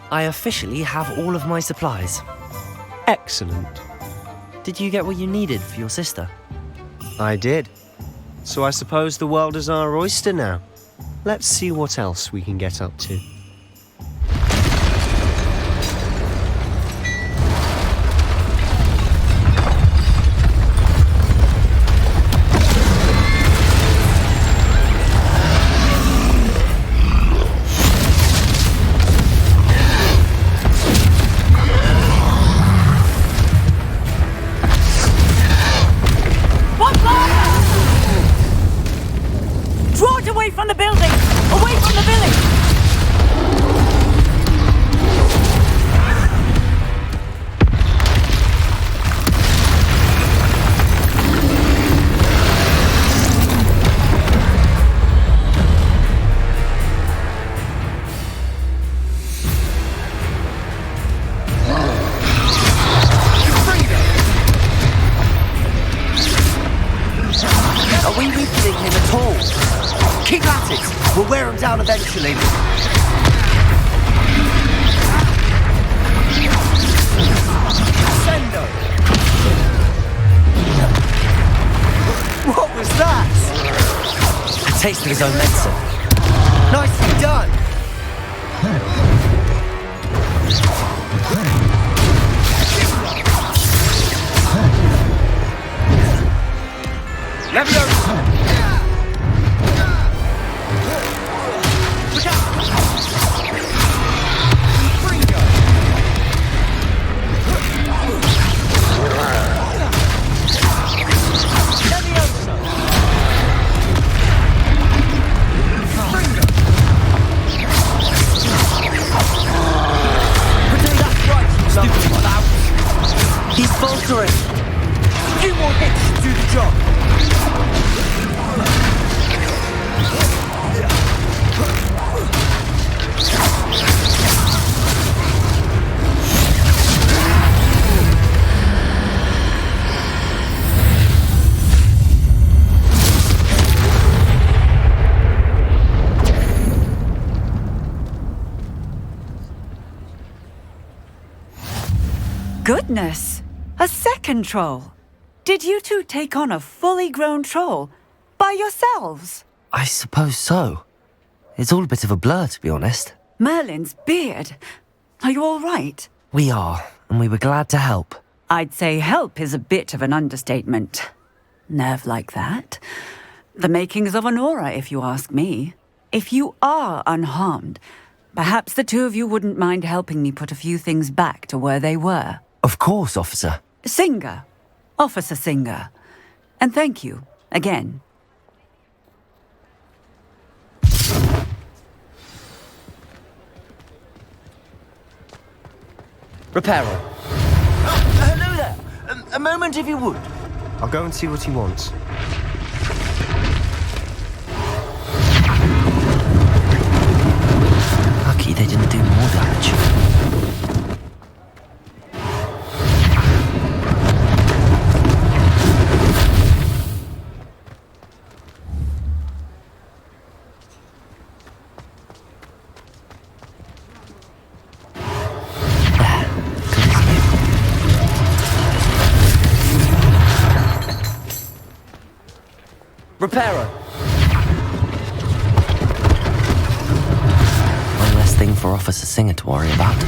I officially have all of my supplies. Excellent. Did you get what you needed for your sister? I did. So I suppose the world is our oyster now. Let's see what else we can get up to. From the building! Away from the village! Are we reaching him at all? Keep at it! We'll wear him down eventually. Sendo! What was that? A taste of his own medicine. Nicely done! Leviosa! He's faltering. A few more hits to do the job. Goodness! A second troll! Did you two take on a fully grown troll by yourselves? I suppose so. It's all a bit of a blur, to be honest. Merlin's beard. Are you all right? We are, and we were glad to help. I'd say help is a bit of an understatement. Nerve like that. The makings of an aura, if you ask me. If you are unharmed, perhaps the two of you wouldn't mind helping me put a few things back to where they were. Of course, officer. Singer. Officer Singer. And thank you, again. Reparo. Hello there. A moment, if you would. I'll go and see what he wants. Lucky they didn't do more damage. Reparo! One less thing for Officer Singer to worry about.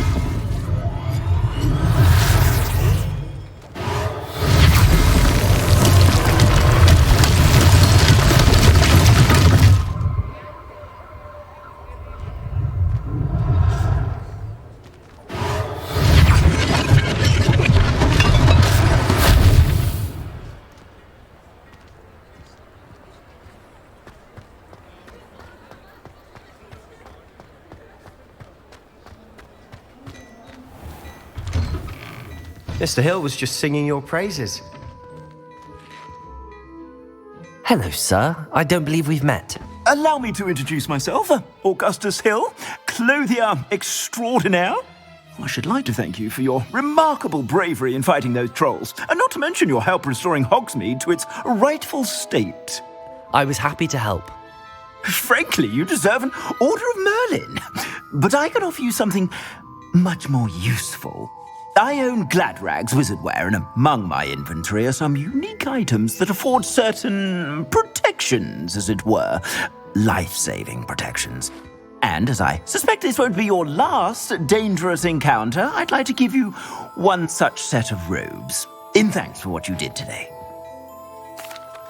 Mr. Hill was just singing your praises. Hello, sir. I don't believe we've met. Allow me to introduce myself, Augustus Hill, clothier extraordinaire. I should like to thank you for your remarkable bravery in fighting those trolls, and not to mention your help restoring Hogsmeade to its rightful state. I was happy to help. Frankly, you deserve an Order of Merlin. But I can offer you something much more useful. I own Gladrag's wizardware, and among my inventory are some unique items that afford certain protections, as it were. Life-saving protections. And as I suspect this won't be your last dangerous encounter, I'd like to give you one such set of robes, in thanks for what you did today.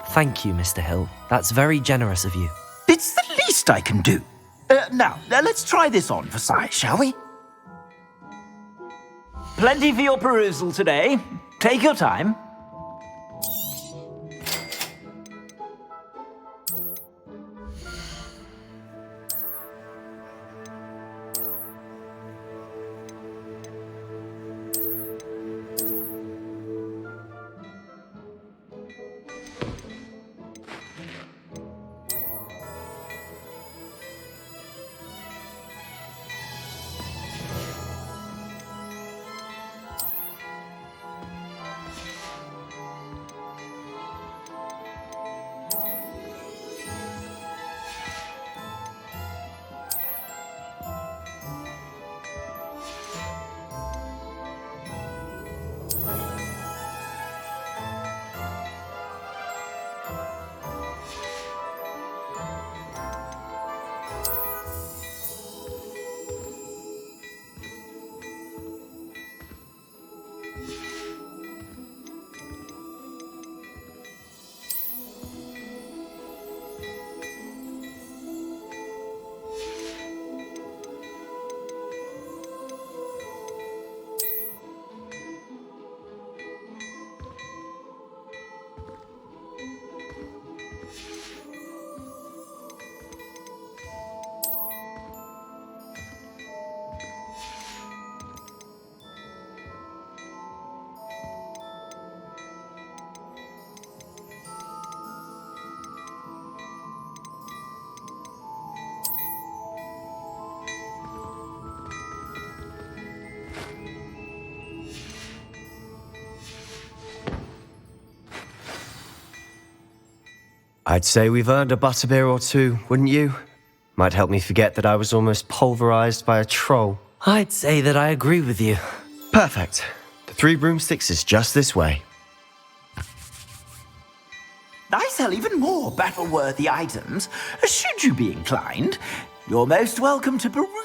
Thank you, Mr. Hill. That's very generous of you. It's the least I can do. Now, let's try this on for size, shall we? Plenty for your perusal today. Take your time. I'd say we've earned a butterbeer or two, wouldn't you? Might help me forget that I was almost pulverized by a troll. I'd say that I agree with you. Perfect. The 3 broomsticks is just this way. I sell even more battle-worthy items. Should you be inclined, you're most welcome to peruse.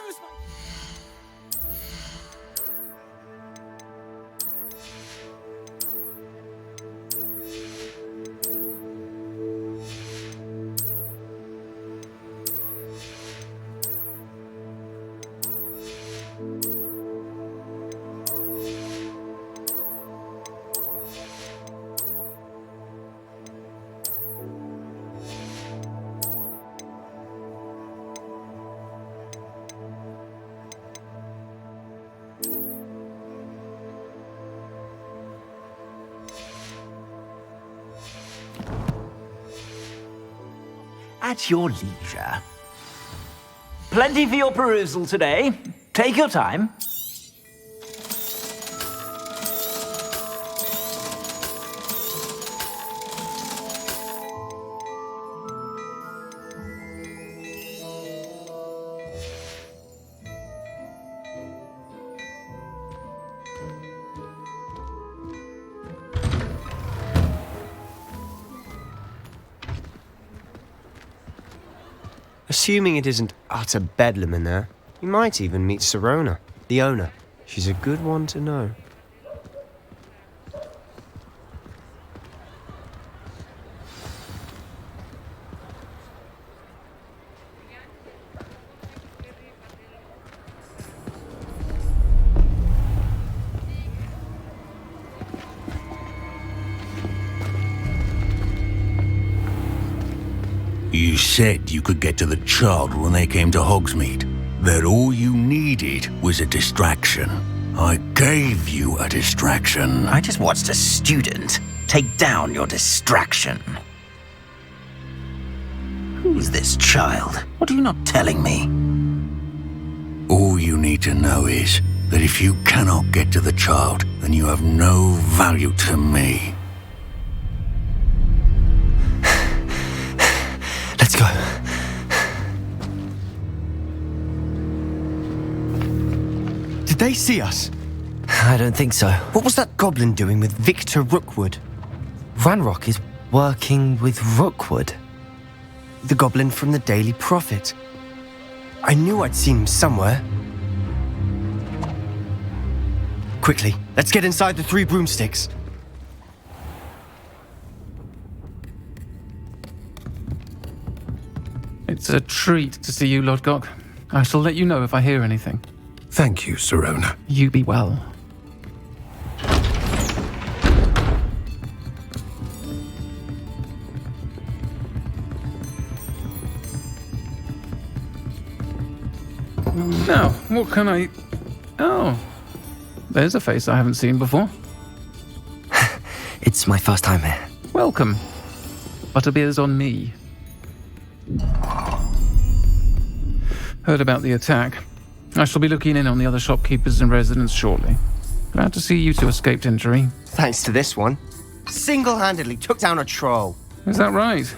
At your leisure. Plenty for your perusal today. Take your time. Assuming it isn't utter bedlam in there, you might even meet Sirona, the owner. She's a good one to know. You said you could get to the child when they came to Hogsmeade. That all you needed was a distraction. I gave you a distraction. I just watched a student take down your distraction. Who's this child? What are you not telling me? All you need to know is that if you cannot get to the child, then you have no value to me. Let's go. Did they see us? I don't think so. What was that goblin doing with Victor Rookwood? Ranrock is working with Rookwood. The goblin from the Daily Prophet. I knew I'd seen him somewhere. Quickly, let's get inside the 3 broomsticks. It's a treat to see you, Lodgok. I shall let you know if I hear anything. Thank you, Sirona. You be well. Now, what can I... Oh, there's a face I haven't seen before. It's my first time here. Welcome. Butterbeer's on me. Heard about the attack. I shall be looking in on the other shopkeepers and residents shortly. Glad to see you two escaped injury. Thanks to this one. Single-handedly took down a troll. Is that right?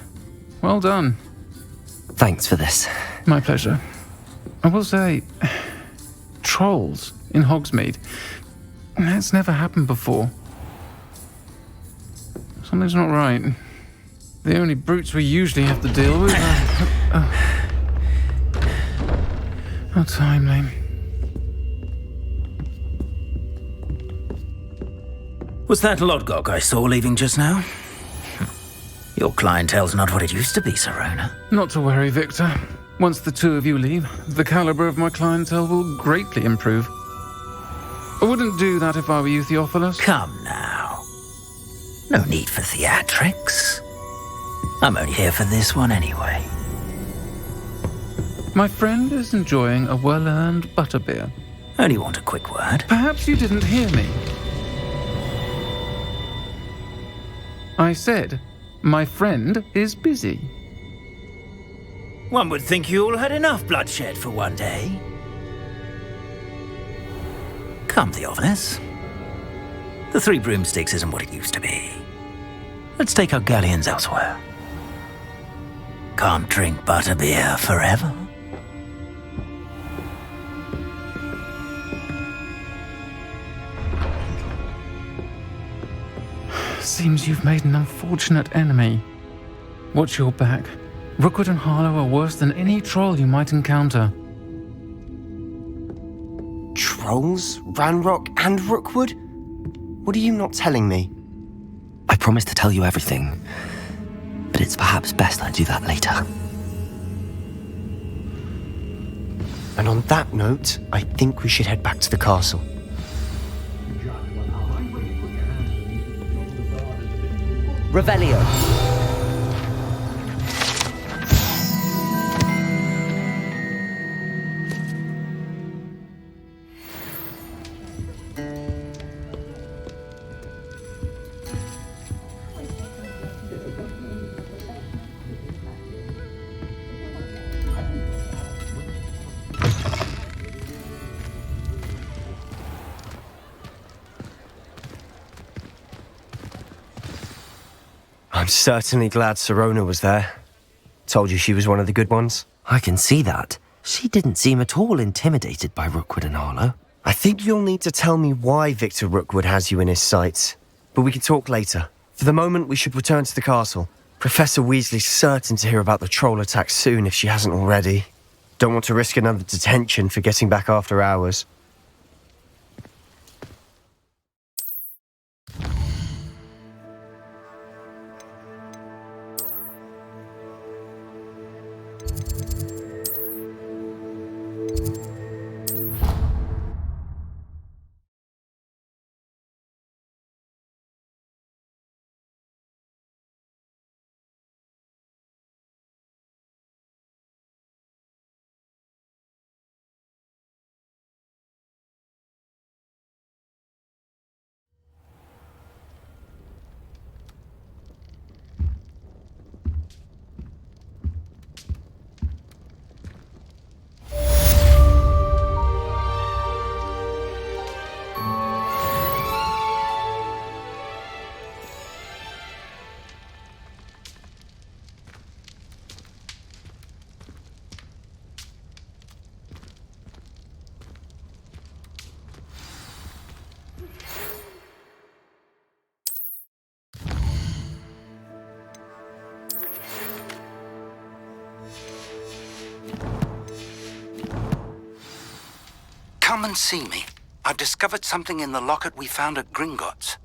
Well done. Thanks for this. My pleasure. I will say, trolls in Hogsmeade. That's never happened before. Something's not right. The only brutes we usually have to deal with are... How timely. Was that Lodgok I saw leaving just now? Your clientele's not what it used to be, Sirona. Not to worry, Victor. Once the two of you leave, the caliber of my clientele will greatly improve. I wouldn't do that if I were you, Theophilus. Come now. No need for theatrics. I'm only here for this one anyway. My friend is enjoying a well-earned butterbeer. Only want a quick word. Perhaps you didn't hear me. I said, my friend is busy. One would think you all had enough bloodshed for one day. Come, Theophilus. The 3 broomsticks isn't what it used to be. Let's take our galleons elsewhere. Can't drink butterbeer forever. Seems you've made an unfortunate enemy. Watch your back. Rookwood and Harlow are worse than any troll you might encounter. Trolls? Ranrock and Rookwood? What are you not telling me? I promised to tell you everything, but it's perhaps best I do that later. And on that note, I think we should head back to the castle. Revelio. I'm certainly glad Sirona was there. Told you she was one of the good ones. I can see that. She didn't seem at all intimidated by Rookwood and Harlow. I think you'll need to tell me why Victor Rookwood has you in his sights. But we can talk later. For the moment, we should return to the castle. Professor Weasley's certain to hear about the troll attack soon if she hasn't already. Don't want to risk another detention for getting back after hours. Come and see me. I've discovered something in the locket we found at Gringotts.